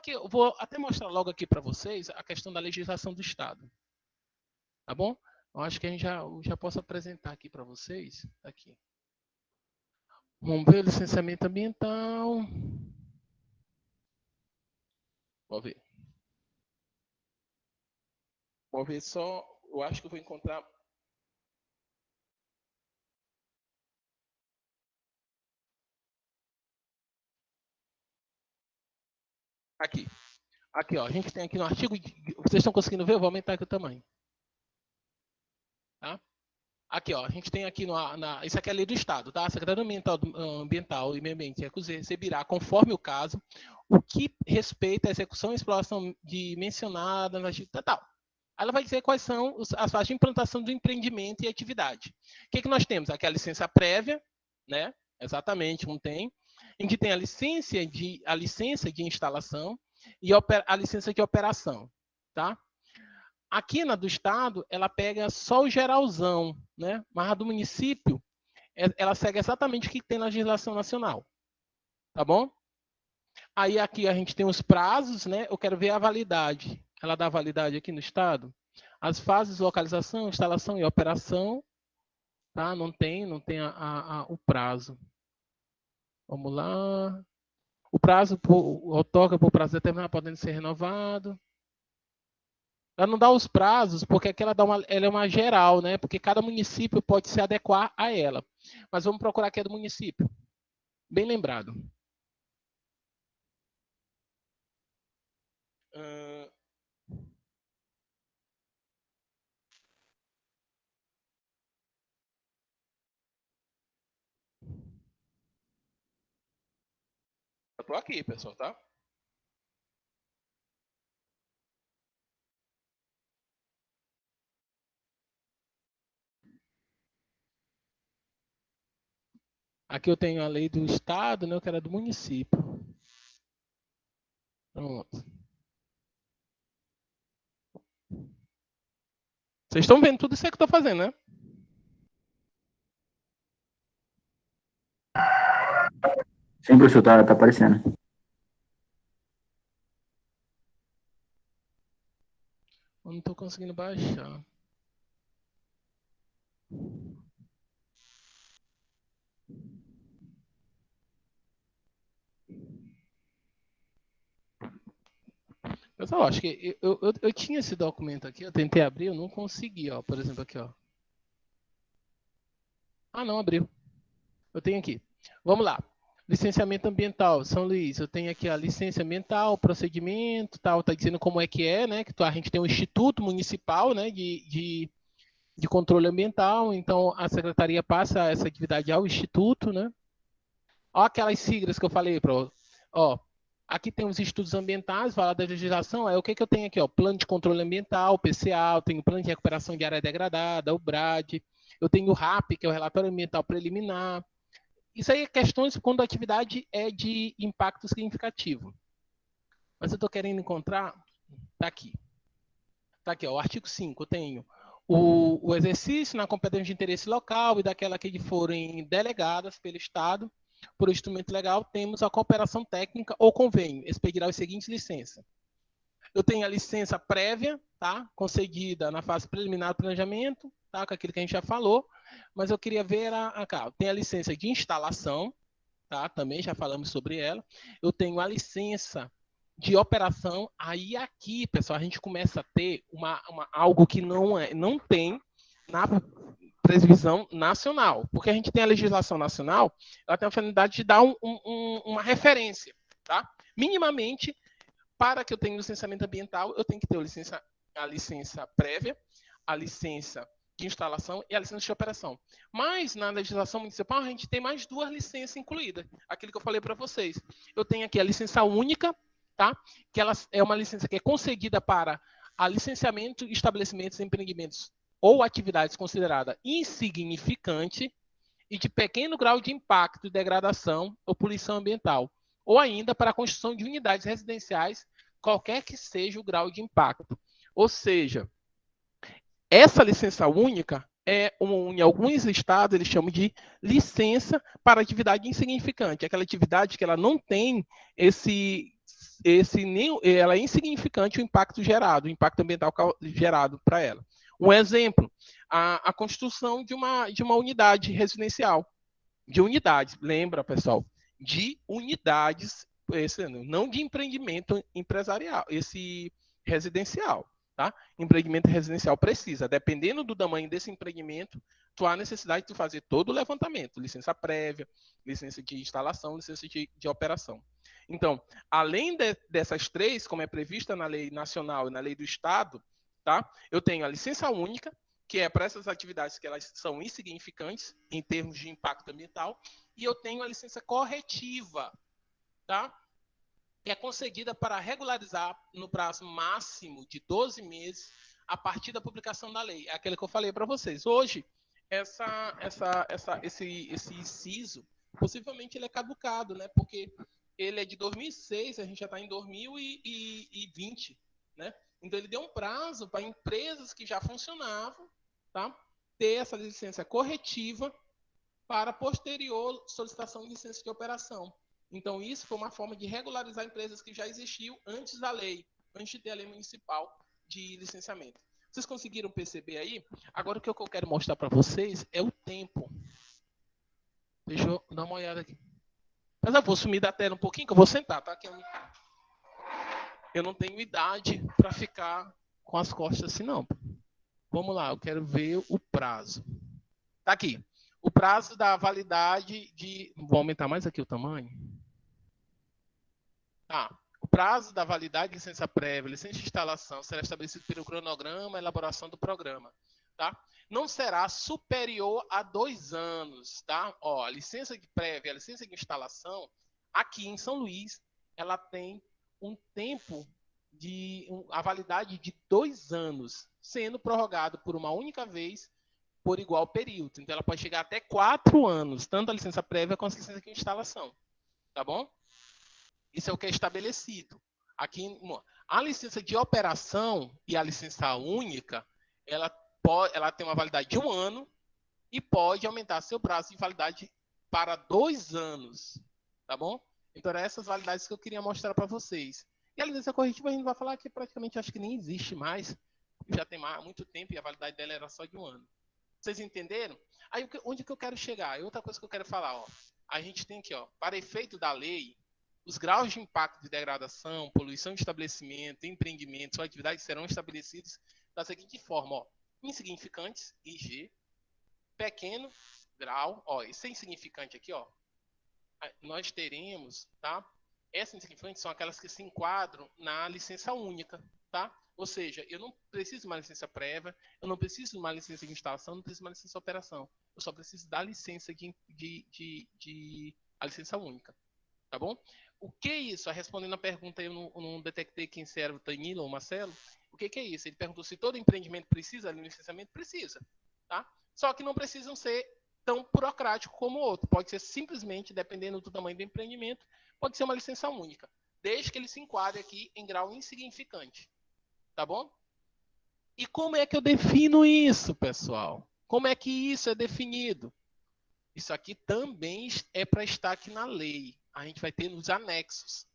Eu vou até mostrar logo aqui para vocês a questão da legislação do estado. Tá bom? Eu acho que a gente já posso apresentar aqui para vocês. Aqui. Vamos ver o licenciamento ambiental. Vamos ver. Vamos ver só. Eu acho que eu vou encontrar. Aqui. Aqui, ó. A gente tem aqui no artigo. Vocês estão conseguindo ver? Eu vou aumentar aqui o tamanho. Tá? Aqui, ó, a gente tem aqui, isso aqui é a lei do Estado, tá? A Secretaria Ambiental e Meio Ambiente receberá, conforme o caso, o que respeita à execução e exploração de mencionada na tal. Ela vai dizer quais são as fases de implantação do empreendimento e atividade. O que nós temos? Aqui a licença prévia, né? Exatamente, não tem. A gente tem a licença de instalação e a licença de operação, tá? Aqui na do estado, ela pega só o geralzão, né? Mas a do município, ela segue exatamente o que tem na legislação nacional. Tá bom? Aí aqui a gente tem os prazos, né? Eu quero ver a validade. Ela dá validade aqui no estado. As fases de localização, instalação e operação, tá? Não tem o prazo. Vamos lá. O prazo, o outorga por prazo determinado, podendo ser renovado. Ela não dá os prazos, porque aqui ela é uma geral, né? Porque cada município pode se adequar a ela. Mas vamos procurar aqui a do município. Bem lembrado. Eu tô aqui, pessoal, tá? Aqui eu tenho a lei do estado, né? Que era do município. Pronto. Vocês estão vendo tudo isso aí que eu estou fazendo, né? Sim, professor, tá aparecendo. Eu não estou conseguindo baixar. Pessoal, acho que eu tinha esse documento aqui, eu tentei abrir, eu não consegui, ó. Por exemplo, aqui, ó. Ah, não abriu. Eu tenho aqui. Vamos lá. Licenciamento ambiental, São Luís. Eu tenho aqui a licença ambiental, procedimento, tal, tá dizendo como é que é, né? Que a gente tem um instituto municipal, né, de controle ambiental, então a secretaria passa essa atividade ao instituto, né? Ó aquelas siglas que eu falei, ó, aqui tem os estudos ambientais, fala da legislação, o que eu tenho aqui, ó, plano de controle ambiental, PCA, eu tenho plano de recuperação de área degradada, o BRAD, eu tenho o RAP, que é o relatório ambiental preliminar. Isso aí é questões quando a atividade é de impacto significativo. Mas eu estou querendo encontrar, tá aqui. Tá aqui, ó, o artigo 5, eu tenho o exercício na competência de interesse local e daquela que forem delegadas pelo Estado por instrumento legal, temos a cooperação técnica ou convênio, expedirá as seguintes licenças. Eu tenho a licença prévia, tá? Concedida na fase preliminar do planejamento, tá? Com aquilo que a gente já falou, mas eu queria ver cá. Tem a licença de instalação, tá? Também já falamos sobre ela. Eu tenho a licença de operação. Aí aqui, pessoal, a gente começa a ter algo que não tem na previsão nacional, porque a gente tem a legislação nacional, ela tem a finalidade de dar uma referência, tá? Minimamente, para que eu tenha licenciamento ambiental, eu tenho que ter a licença prévia, a licença de instalação e a licença de operação. Mas na legislação municipal a gente tem mais 2 licenças incluídas, aquilo que eu falei para vocês. Eu tenho aqui a licença única, tá? Que ela é uma licença que é concedida para a licenciamento de estabelecimentos e empreendimentos ou atividades consideradas insignificante e de pequeno grau de impacto, degradação ou poluição ambiental, ou ainda para a construção de unidades residenciais, qualquer que seja o grau de impacto. Ou seja, essa licença única em alguns estados eles chamam de licença para atividade insignificante, aquela atividade que ela não tem ela é insignificante o impacto gerado, o impacto ambiental gerado para ela. Um exemplo, a construção de uma unidade residencial, de unidades, lembra, pessoal, de unidades, não de empreendimento empresarial, esse residencial. Tá? Empreendimento residencial precisa, dependendo do tamanho desse empreendimento, tu há necessidade de fazer todo o levantamento, licença prévia, licença de instalação, licença de operação. Então, além dessas 3, como é prevista na lei nacional e na lei do estado, tá? Eu tenho a licença única, que é para essas atividades que elas são insignificantes em termos de impacto ambiental, e eu tenho a licença corretiva, tá? Que é concedida para regularizar no prazo máximo de 12 meses a partir da publicação da lei. É aquilo que eu falei para vocês. Hoje, esse inciso, possivelmente ele é caducado, né? Porque ele é de 2006, a gente já está em 2020, né? Então, ele deu um prazo para empresas que já funcionavam, tá? Ter essa licença corretiva para posterior solicitação de licença de operação. Então, isso foi uma forma de regularizar empresas que já existiam antes da lei, antes de ter a lei municipal de licenciamento. Vocês conseguiram perceber aí? Agora, o que eu quero mostrar para vocês é o tempo. Deixa eu dar uma olhada aqui. Mas eu vou sumir da tela um pouquinho, que eu vou sentar, tá? Que eu não tenho idade para ficar com as costas assim, não. Vamos lá, eu quero ver o prazo. Tá aqui. O prazo da validade de... Vou aumentar mais aqui o tamanho. Tá. O prazo da validade de licença prévia, licença de instalação, será estabelecido pelo cronograma e elaboração do programa. Tá? Não será superior a 2 anos. Tá? Ó, a licença de prévia, a licença de instalação, aqui em São Luís, ela tem um tempo a validade de 2 anos, sendo prorrogado por uma única vez por igual período. Então, ela pode chegar até 4 anos, tanto a licença prévia quanto a licença de instalação. Tá bom? Isso é o que é estabelecido. Aqui, a licença de operação e a licença única, ela tem uma validade de 1 ano e pode aumentar seu prazo de validade para 2 anos. Tá bom? Então, eram essas validades que eu queria mostrar para vocês. E a licença corretiva a gente vai falar que praticamente acho que nem existe mais. Já tem muito tempo e a validade dela era só de 1 ano. Vocês entenderam? Aí, onde que eu quero chegar? E outra coisa que eu quero falar, ó. A gente tem aqui, ó, para efeito da lei, Os graus de impacto de degradação, poluição de estabelecimento, empreendimentos ou atividades serão estabelecidos da seguinte forma, ó, insignificantes, IG, pequeno grau, ó, esse é insignificante aqui, ó, nós teremos, tá? Essas insignificantes são aquelas que se enquadram na licença única, tá? Ou seja, eu não preciso de uma licença prévia, eu não preciso de uma licença de instalação, não preciso de uma licença de operação. Eu só preciso da licença a licença única, tá bom? O que é isso? Respondendo a pergunta, eu não detectei quem era o Danilo ou o Marcelo. O que é isso? Ele perguntou se todo empreendimento precisa de licenciamento. Precisa, tá? Só que não precisam ser tão burocrático como o outro. Pode ser simplesmente, dependendo do tamanho do empreendimento, pode ser uma licença única, desde que ele se enquadre aqui em grau insignificante. Tá bom? E como é que eu defino isso, pessoal? Como é que isso é definido? Isso aqui também é para estar aqui na lei. A gente vai ter nos anexos,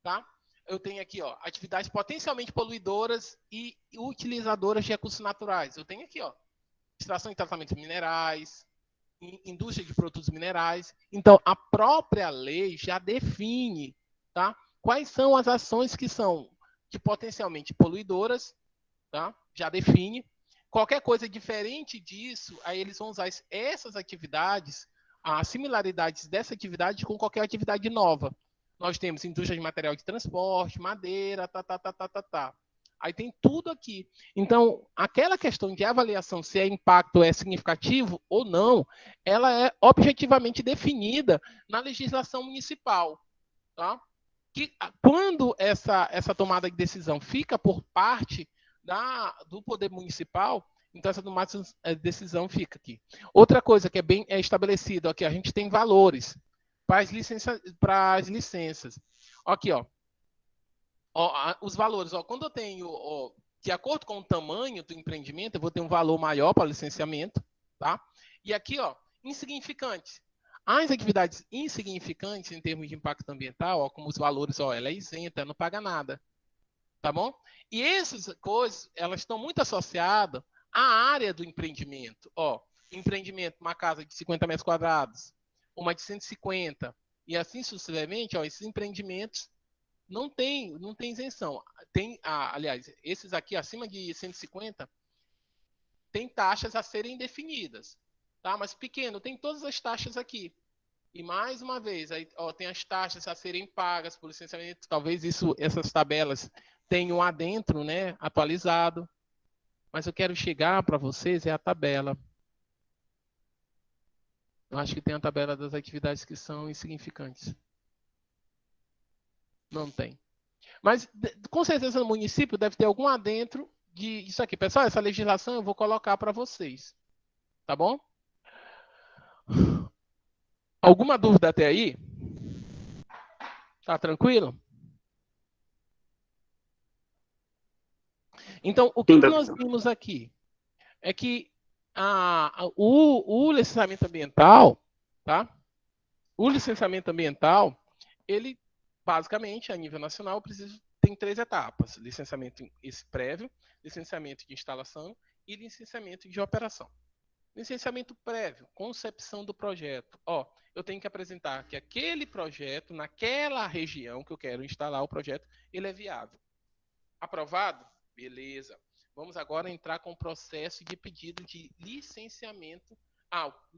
tá? Eu tenho aqui, ó, atividades potencialmente poluidoras e utilizadoras de recursos naturais. Eu tenho aqui, ó, extração e tratamento de minerais, indústria de produtos minerais. Então, a própria lei já define, tá? Quais são as ações que são de potencialmente poluidoras, tá? Já define. Qualquer coisa diferente disso, aí eles vão usar essas atividades, as similaridades dessa atividade com qualquer atividade nova. Nós temos indústria de material de transporte, madeira, tá. Aí tem tudo aqui. Então, aquela questão de avaliação se o impacto é significativo ou não, ela é objetivamente definida na legislação municipal, tá? Que quando essa tomada de decisão fica por parte do poder municipal, então essa tomada de decisão fica aqui. Outra coisa que é bem estabelecido aqui, a gente tem valores para as licenças. Aqui, ó, os valores. Ó, quando eu tenho, ó, de acordo com o tamanho do empreendimento, eu vou ter um valor maior para licenciamento, tá? E aqui, ó, insignificante. As atividades insignificantes em termos de impacto ambiental, ó, como os valores, ó, ela é isenta, não paga nada, tá bom? E essas coisas, elas estão muito associadas à área do empreendimento. Ó, empreendimento, uma casa de 50 metros quadrados, uma de 150, e assim sucessivamente, ó, esses empreendimentos não tem isenção. Tem, aliás, esses aqui acima de 150 tem taxas a serem definidas, tá? Mas pequeno, tem todas as taxas aqui. E mais uma vez, aí, ó, tem as taxas a serem pagas por licenciamento. Talvez essas tabelas tenham adentro, né, atualizado. Mas eu quero chegar para vocês é a tabela. Eu acho que tem a tabela das atividades que são insignificantes. Não tem. Mas, com certeza, no município deve ter algum adentro disso aqui. Pessoal, essa legislação eu vou colocar para vocês. Tá bom? Alguma dúvida até aí? Tá tranquilo? Então, o que nós vimos aqui é que o licenciamento ambiental, tá? O licenciamento ambiental, ele, basicamente, a nível nacional, tem 3 etapas. Licenciamento prévio, licenciamento de instalação e licenciamento de operação. Licenciamento prévio, concepção do projeto. Ó, eu tenho que apresentar que aquele projeto, naquela região que eu quero instalar o projeto, ele é viável. Aprovado? Beleza. Vamos agora entrar com o processo de pedido de licenciamento,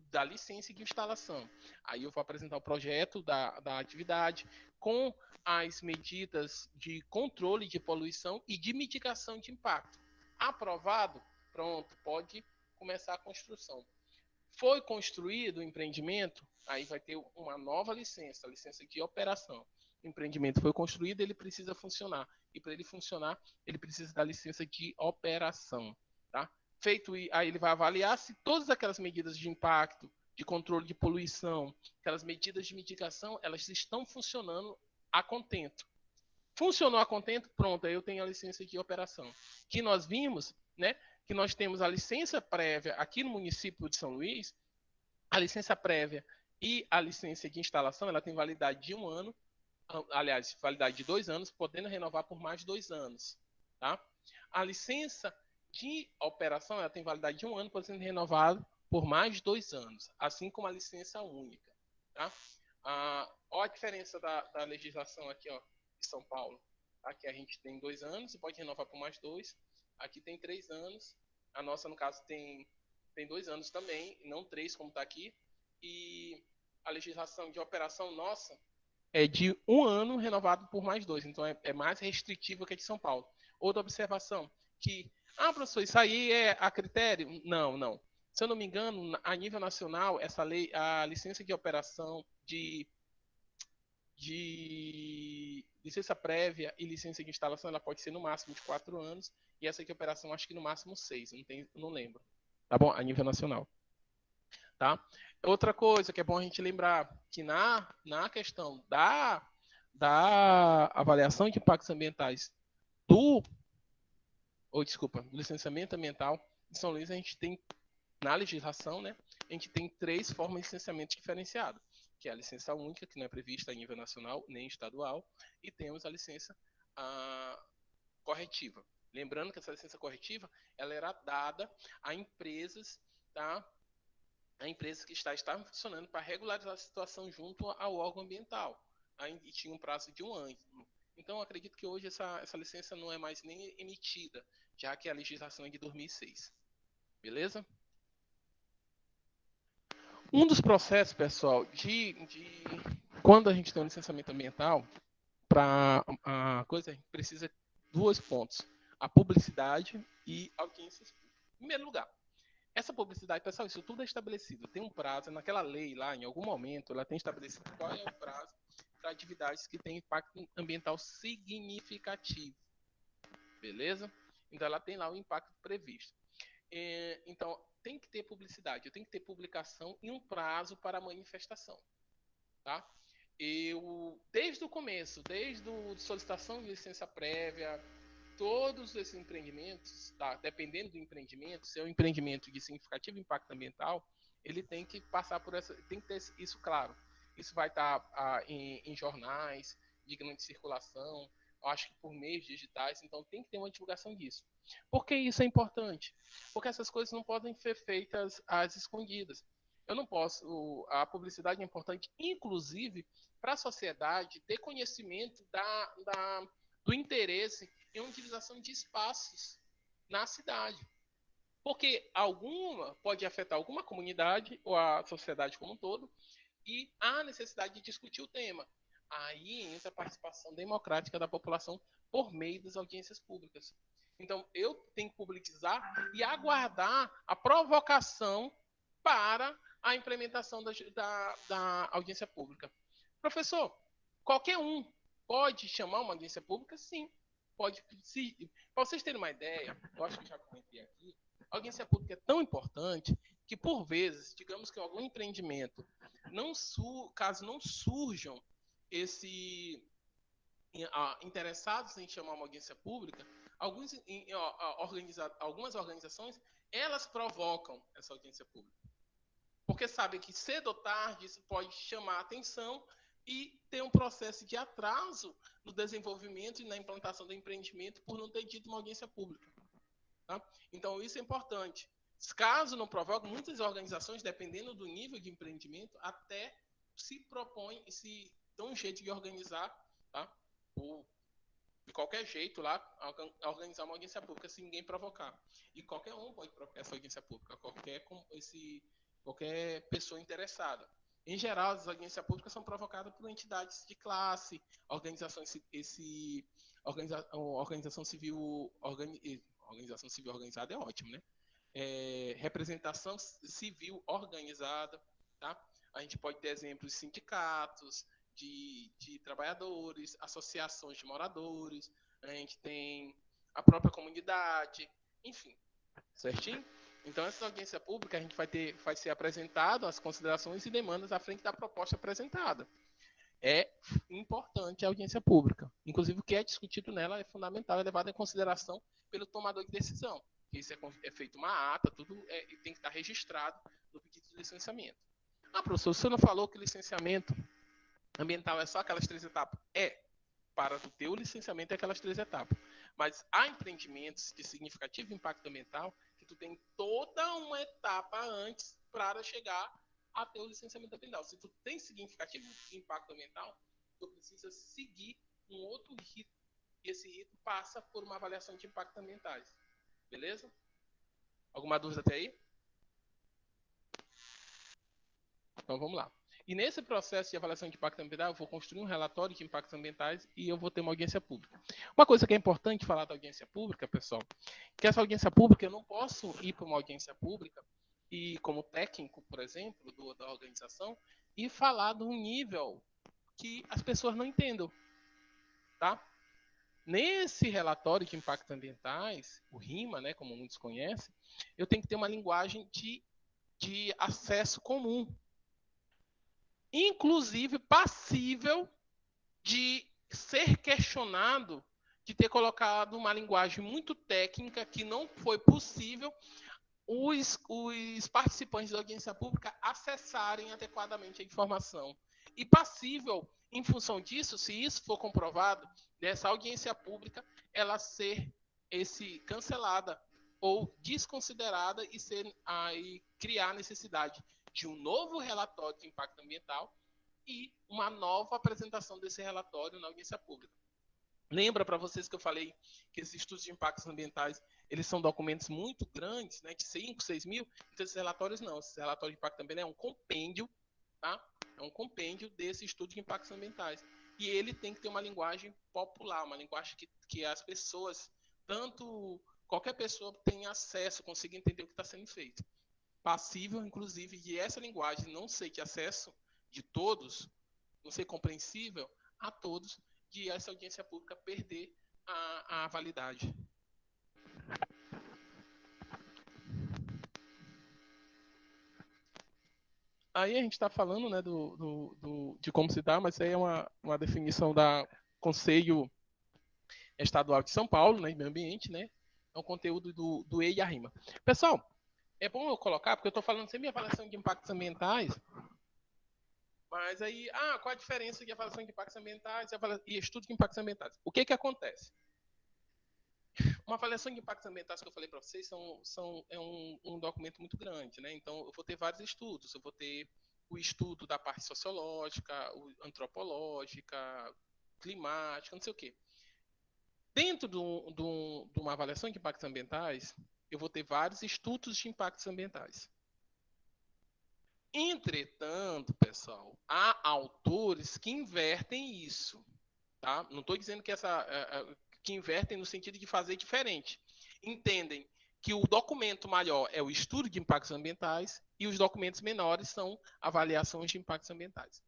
da licença de instalação. Aí eu vou apresentar o projeto da atividade com as medidas de controle de poluição e de mitigação de impacto. Aprovado? Pronto, pode começar a construção. Foi construído o empreendimento, aí vai ter uma nova licença, a licença de operação. O empreendimento foi construído, ele precisa funcionar. E para ele funcionar, ele precisa da licença de operação. Tá? Feito, aí ele vai avaliar se todas aquelas medidas de impacto, de controle de poluição, aquelas medidas de mitigação, elas estão funcionando a contento. Funcionou a contento? Pronto, aí eu tenho a licença de operação. Que nós vimos, né, que nós temos a licença prévia aqui no município de São Luís, a licença prévia e a licença de instalação, ela tem validade de 1 ano, aliás, validade de 2 anos, podendo renovar por mais 2 anos. Tá? A licença de operação, ela tem validade de 1 ano, podendo ser renovada por mais 2 anos, assim como a licença única. Tá? Olha a diferença da legislação aqui, ó, de São Paulo. Aqui a gente tem 2 anos e pode renovar por mais 2. Aqui tem 3 anos. A nossa, no caso, tem 2 anos também, não 3 como está aqui. E a legislação de operação nossa é de 1 ano renovado por mais 2. Então é mais restritiva que a de São Paulo. Outra observação, que, professor, isso aí é a critério? Não, não. Se eu não me engano, a nível nacional, essa lei, a licença de operação de licença prévia e licença de instalação, ela pode ser no máximo de 4 anos, e essa de operação acho que no máximo 6, não lembro. Tá bom? A nível nacional. Tá? Outra coisa que é bom a gente lembrar, que na questão da avaliação de impactos ambientais do licenciamento ambiental de São Luís, a gente tem, na legislação, né, a gente tem 3 formas de licenciamento diferenciado, que é a licença única, que não é prevista a nível nacional nem estadual, e temos a licença corretiva. Lembrando que essa licença corretiva, ela era dada a empresas, tá? A empresa que estavam funcionando para regularizar a situação junto ao órgão ambiental, e tinha um prazo de 1 ano. Então, acredito que hoje essa licença não é mais nem emitida, já que a legislação é de 2006. Beleza? Um dos processos, pessoal, quando a gente tem um licenciamento ambiental, para a coisa, a gente precisa de 2 pontos: a publicidade e audiências públicas. Em primeiro lugar, essa publicidade, pessoal, isso tudo é estabelecido. Tem um prazo, naquela lei lá, em algum momento, ela tem estabelecido qual é o prazo para atividades que têm impacto ambiental significativo. Beleza? Então, ela tem lá o impacto previsto. Então, tem que ter publicidade, tem que ter publicação e um prazo para a manifestação. Tá? Desde o começo, desde a solicitação de licença prévia, todos esses empreendimentos, tá? Dependendo do empreendimento, se é um empreendimento de significativo impacto ambiental, ele tem que passar por tem que ter isso claro. Isso vai estar em jornais de grande circulação, eu acho que por meios digitais, então tem que ter uma divulgação disso. Por que isso é importante? Porque essas coisas não podem ser feitas às escondidas. Eu não posso, a publicidade é importante, inclusive, para a sociedade ter conhecimento do interesse em utilização de espaços na cidade. Porque pode afetar alguma comunidade ou a sociedade como um todo, e há necessidade de discutir o tema. Aí entra a participação democrática da população por meio das audiências públicas. Então, eu tenho que publicizar e aguardar a provocação para a implementação da audiência pública. Professor, qualquer um pode chamar uma audiência pública? Sim. Pode. Para vocês terem uma ideia, eu acho que já comentei aqui, a audiência pública é tão importante que, por vezes, digamos que algum empreendimento, caso não surjam interessados em chamar uma audiência pública, algumas organizações, elas provocam essa audiência pública. Porque sabem que cedo ou tarde isso pode chamar a atenção e ter um processo de atraso no desenvolvimento e na implantação do empreendimento por não ter tido uma audiência pública. Tá? Então, isso é importante. Caso não provoque, muitas organizações, dependendo do nível de empreendimento, até se propõem e se dão um jeito de organizar, tá? De qualquer jeito lá, organizar uma audiência pública sem ninguém provocar. E qualquer um pode provocar essa audiência pública, qualquer pessoa interessada. Em geral, as audiências públicas são provocadas por entidades de classe, organização civil organizada é ótimo, né? Representação civil organizada, tá? A gente pode ter exemplos de sindicatos, de trabalhadores, associações de moradores, a gente tem a própria comunidade, enfim, certinho? Então, essa audiência pública, a gente vai ser apresentado as considerações e demandas à frente da proposta apresentada. É importante a audiência pública. Inclusive, o que é discutido nela é fundamental, é levado em consideração pelo tomador de decisão. Isso é feito uma ata, tudo tem que estar registrado no pedido de licenciamento. Professor, você não falou que licenciamento ambiental é só aquelas 3 etapas? Para o teu licenciamento é aquelas 3 etapas. Mas há empreendimentos de significativo impacto ambiental que tu tem toda uma etapa antes para chegar até o licenciamento ambiental. Se tu tem significativo impacto ambiental, tu precisa seguir um outro rito. E esse rito passa por uma avaliação de impactos ambientais. Beleza? Alguma dúvida até aí? Então vamos lá. E nesse processo de avaliação de impacto ambiental, eu vou construir um relatório de impactos ambientais e eu vou ter uma audiência pública. Uma coisa que é importante falar da audiência pública, pessoal, que essa audiência pública, eu não posso ir para uma audiência pública e, como técnico, por exemplo, da organização, e falar de um nível que as pessoas não entendam, tá? Nesse relatório de impactos ambientais, o RIMA, né, como muitos conhecem, eu tenho que ter uma linguagem de acesso comum, inclusive passível de ser questionado, de ter colocado uma linguagem muito técnica que não foi possível os participantes da audiência pública acessarem adequadamente a informação. E passível, em função disso, se isso for comprovado, dessa audiência pública, ela ser cancelada ou desconsiderada e criar necessidade de um novo relatório de impacto ambiental e uma nova apresentação desse relatório na audiência pública. Lembra para vocês que eu falei que esses estudos de impactos ambientais, eles são documentos muito grandes, né, de 5, 6 mil? Então esses relatórios não. Esse relatório de impacto ambiental é um compêndio, tá? É um compêndio desse estudo de impactos ambientais. E ele tem que ter uma linguagem popular, uma linguagem que as pessoas, qualquer pessoa tenha acesso, consiga entender o que está sendo feito. Passível, inclusive, de essa linguagem não ser de acesso de todos, não ser compreensível a todos, de essa audiência pública perder a validade. Aí a gente está falando, né, de como se dá, mas aí é uma definição da Conselho Estadual de São Paulo, né, de Meio Ambiente, né? É um conteúdo do E e a RIMA. Pessoal, é bom eu colocar, porque eu estou falando sempre em avaliação de impactos ambientais, mas aí, qual a diferença de avaliação de impactos ambientais e estudo de impactos ambientais? O que acontece? Uma avaliação de impactos ambientais que eu falei para vocês é um documento muito grande, né? Então, eu vou ter vários estudos. Eu vou ter o estudo da parte sociológica, antropológica, climática, não sei o quê. Dentro de uma avaliação de impactos ambientais, eu vou ter vários estudos de impactos ambientais. Entretanto, pessoal, há autores que invertem isso, tá? Não estou dizendo que invertem no sentido de fazer diferente. Entendem que o documento maior é o estudo de impactos ambientais e os documentos menores são avaliações de impactos ambientais.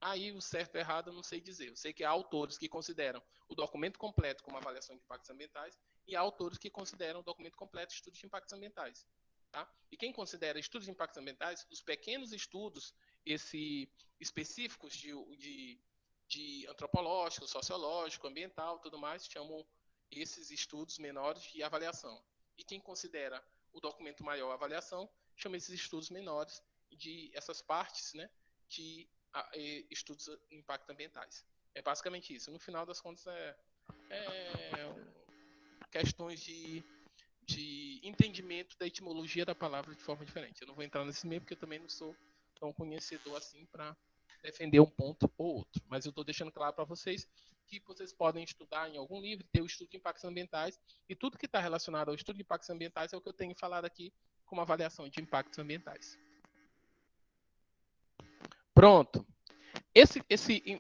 Aí o certo e errado eu não sei dizer. Eu sei que há autores que consideram o documento completo como avaliação de impactos ambientais e há autores que consideram o documento completo estudo de impactos ambientais. Tá? E quem considera estudos de impactos ambientais, os pequenos estudos específicos de antropológico, sociológico, ambiental, tudo mais, chamam esses estudos menores de avaliação. E quem considera o documento maior avaliação, chama esses estudos menores de essas partes, né, de estudos de impacto ambientais. É basicamente isso. No final das contas, questões de entendimento da etimologia da palavra de forma diferente. Eu não vou entrar nesse meio porque eu também não sou tão conhecedor assim para defender um ponto ou outro. Mas eu estou deixando claro para vocês que vocês podem estudar em algum livro, ter o estudo de impactos ambientais, e tudo que está relacionado ao estudo de impactos ambientais é o que eu tenho falado aqui como avaliação de impactos ambientais. Pronto.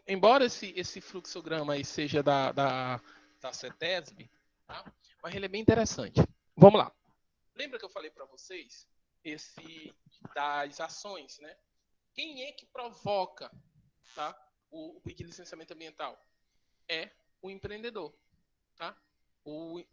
Embora esse fluxograma aí seja da CETESB, tá? Mas ele é bem interessante. Vamos lá. Lembra que eu falei para vocês das ações, né? Quem é que provoca, tá, o pedido de licenciamento ambiental? É o empreendedor, tá?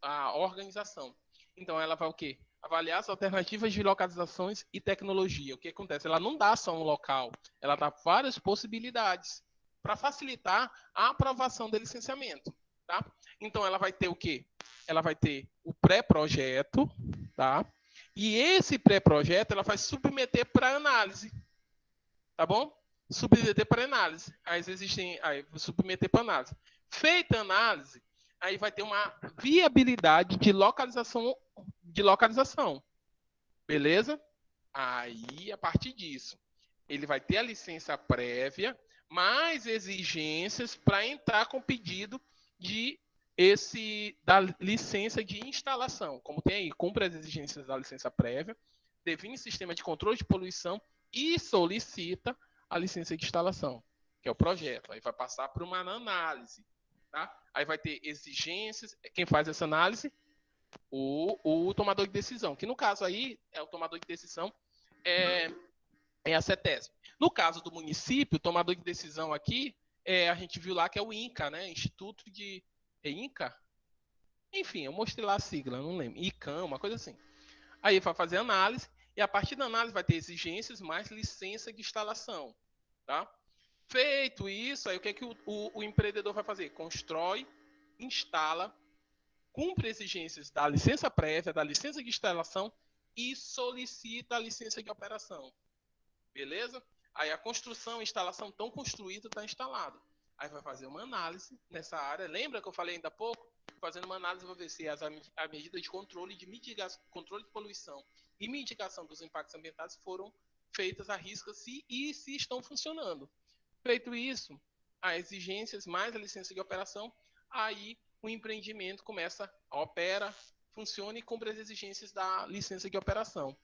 A organização. Então ela vai o quê? Avaliar as alternativas de localizações e tecnologia. O que acontece? Ela não dá só um local, ela dá várias possibilidades para facilitar a aprovação do licenciamento, tá? Então ela vai ter o quê? Ela vai ter o pré-projeto, tá? E esse pré-projeto ela vai submeter para análise, tá bom? Submeter para análise. Aí submeter para análise. Feita a análise, aí vai ter uma viabilidade de localização. Beleza? Aí, a partir disso, Ele vai ter a licença prévia, mais exigências para entrar com o pedido da licença de instalação. Como tem aí, cumpre as exigências da licença prévia, define sistema de controle de poluição e solicita a licença de instalação, que é o projeto. Aí vai passar por uma análise. Tá? Aí vai ter exigências. Quem faz essa análise? O tomador de decisão, que no caso aí, o tomador de decisão é a CETESB. No caso do município, o tomador de decisão aqui, a gente viu lá que é o INCA, né? Instituto de... É INCA? Enfim, eu mostrei lá a sigla, não lembro. ICAM, uma coisa assim. Aí vai fazer análise, e a partir da análise vai ter exigências mais licença de instalação. Tá? Feito isso, aí o que, é que o empreendedor vai fazer? Constrói, instala, cumpre exigências da licença prévia, da licença de instalação e solicita a licença de operação. Beleza? Aí a construção, a instalação estão construída, está instalado. Aí vai fazer uma análise nessa área. Lembra que eu falei ainda há pouco? Fazendo uma análise, vai ver se a medida de controle de mitigação, controle de poluição e mitigação dos impactos ambientais foram feitas à risca e se estão funcionando. Feito isso, as exigências mais a licença de operação, aí o empreendimento começa a opera, funciona e cumpre as exigências da licença de operação.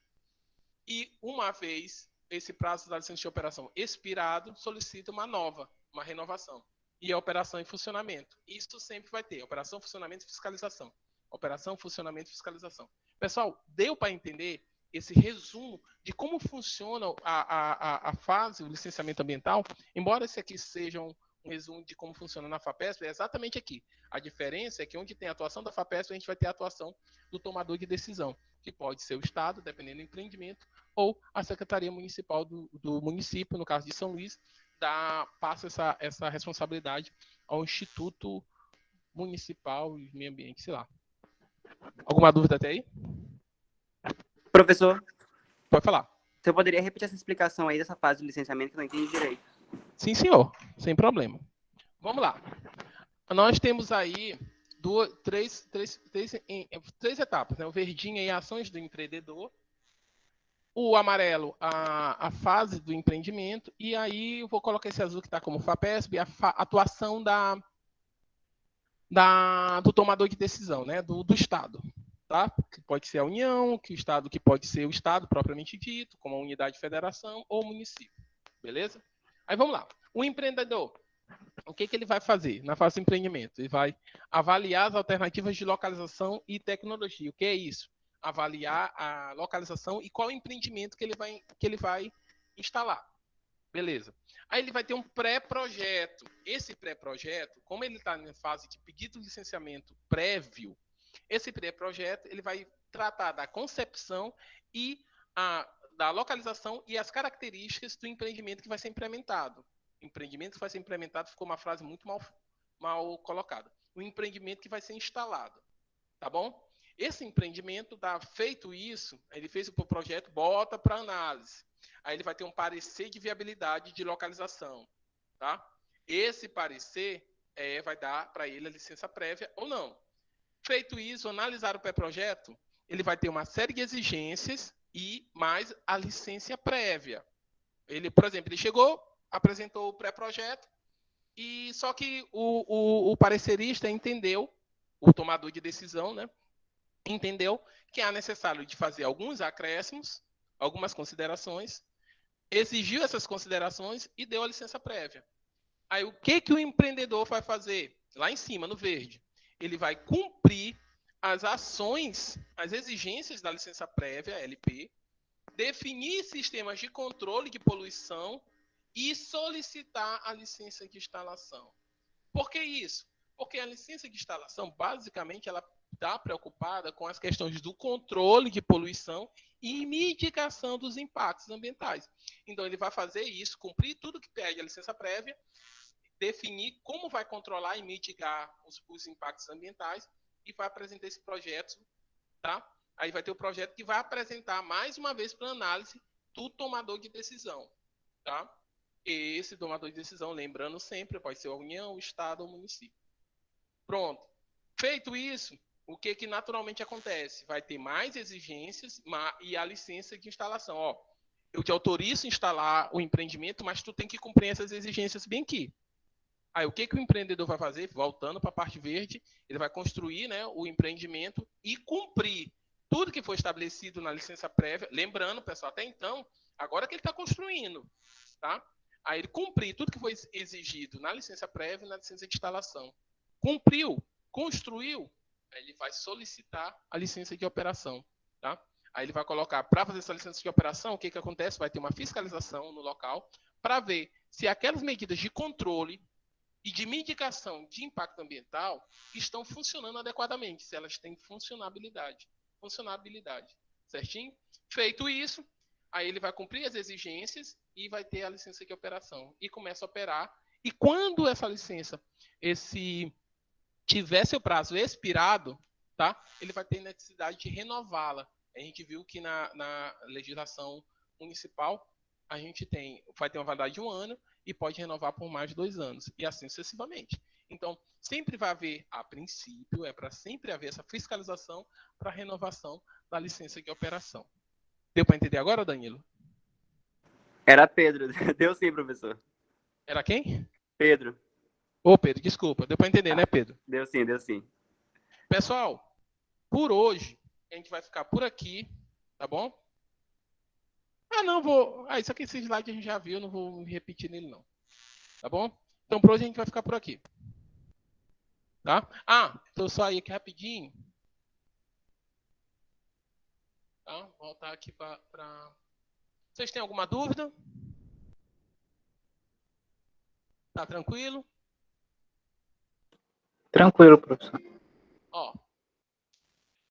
E uma vez esse prazo da licença de operação expirado, solicita uma renovação. E a operação em funcionamento. Isso sempre vai ter, operação, funcionamento e fiscalização. Operação, funcionamento e fiscalização. Pessoal, deu para entender esse resumo de como funciona a fase, o licenciamento ambiental? Embora esse aqui seja um resumo de como funciona na FAPESP, é exatamente aqui. A diferença é que onde tem a atuação da FAPESP, a gente vai ter a atuação do tomador de decisão, que pode ser o Estado, dependendo do empreendimento, ou a Secretaria Municipal do município, no caso de São Luís, passa essa responsabilidade ao Instituto Municipal de Meio Ambiente, sei lá. Alguma dúvida até aí? Professor, Pode falar. você poderia repetir essa explicação aí dessa fase do licenciamento que eu não entendi direito? Sim, senhor. Sem problema. Vamos lá. Nós temos aí três etapas, né? O verdinho aí, ações do empreendedor. O amarelo, a fase do empreendimento. E aí eu vou colocar esse azul que está como FAPESP, a atuação do tomador de decisão, né? Do Estado. Tá? Que pode ser a União, que pode ser o Estado propriamente dito, como a unidade de federação ou município. Beleza? Aí vamos lá. O empreendedor, o que ele vai fazer na fase do empreendimento? Ele vai avaliar as alternativas de localização e tecnologia. O que é isso? Avaliar a localização e qual empreendimento que ele vai instalar. Beleza. Aí ele vai ter um pré-projeto. Esse pré-projeto, como ele está na fase de pedido de licenciamento prévio, esse pré-projeto ele vai tratar da concepção e da localização e as características do empreendimento que vai ser implementado. O empreendimento que vai ser implementado ficou uma frase muito mal colocada. O empreendimento que vai ser instalado. Tá bom? Esse empreendimento, feito isso, ele fez o projeto, bota para análise. Aí ele vai ter um parecer de viabilidade de localização. Tá? Esse parecer vai dar para ele a licença prévia ou não. Feito isso, analisar o pré-projeto, ele vai ter uma série de exigências e mais a licença prévia. Ele, por exemplo, ele chegou, apresentou o pré-projeto, e só que o parecerista entendeu, o tomador de decisão, né, entendeu que é necessário de fazer alguns acréscimos, algumas considerações, exigiu essas considerações e deu a licença prévia. Aí o que o empreendedor vai fazer? Lá em cima, no verde. Ele vai cumprir as ações, as exigências da licença prévia, LP, definir sistemas de controle de poluição e solicitar a licença de instalação. Por que isso? Porque a licença de instalação, basicamente, ela está preocupada com as questões do controle de poluição e mitigação dos impactos ambientais. Então, ele vai fazer isso, cumprir tudo que pede a licença prévia, definir como vai controlar e mitigar os impactos ambientais e vai apresentar esse projeto, tá? Aí vai ter o projeto que vai apresentar mais uma vez para análise do tomador de decisão, tá? E esse tomador de decisão, lembrando sempre, pode ser a União, o Estado ou o município. Pronto. Feito isso, o que naturalmente acontece? Vai ter mais exigências e a licença de instalação. Ó, eu te autorizo a instalar o empreendimento, mas tu tem que cumprir essas exigências bem aqui. Aí, o que o empreendedor vai fazer? Voltando para a parte verde, ele vai construir, né, o empreendimento e cumprir tudo que foi estabelecido na licença prévia. Lembrando, pessoal, até então, agora que ele está construindo, tá? Aí ele cumprir tudo que foi exigido na licença prévia e na licença de instalação. Cumpriu, construiu, aí ele vai solicitar a licença de operação, tá? Aí ele vai colocar, para fazer essa licença de operação, o que acontece? Vai ter uma fiscalização no local para ver se aquelas medidas de controle e de mitigação de impacto ambiental estão funcionando adequadamente, se elas têm funcionabilidade, certinho? Feito isso, aí ele vai cumprir as exigências e vai ter a licença de operação e começa a operar. E quando essa licença, tiver seu prazo expirado, tá? Ele vai ter necessidade de renová-la. A gente viu que na legislação municipal a gente vai ter uma validade de 1 ano e pode renovar por mais de 2 anos, e assim sucessivamente. Então, sempre vai haver, a princípio, para sempre haver essa fiscalização para renovação da licença de operação. Deu para entender agora, Danilo? Era Pedro. Deu sim, professor. Era quem? Pedro. Ô, Pedro, desculpa. Deu para entender, né, Pedro? Deu sim, deu sim. Pessoal, por hoje, a gente vai ficar por aqui, tá bom? Não vou... isso aqui, esse slide a gente já viu, não vou me repetir nele, não. Tá bom? Então, por hoje, a gente vai ficar por aqui. Tá? Então, só aí aqui rapidinho. Tá? Voltar aqui para... Vocês têm alguma dúvida? Tá tranquilo? Tranquilo, professor. Ó,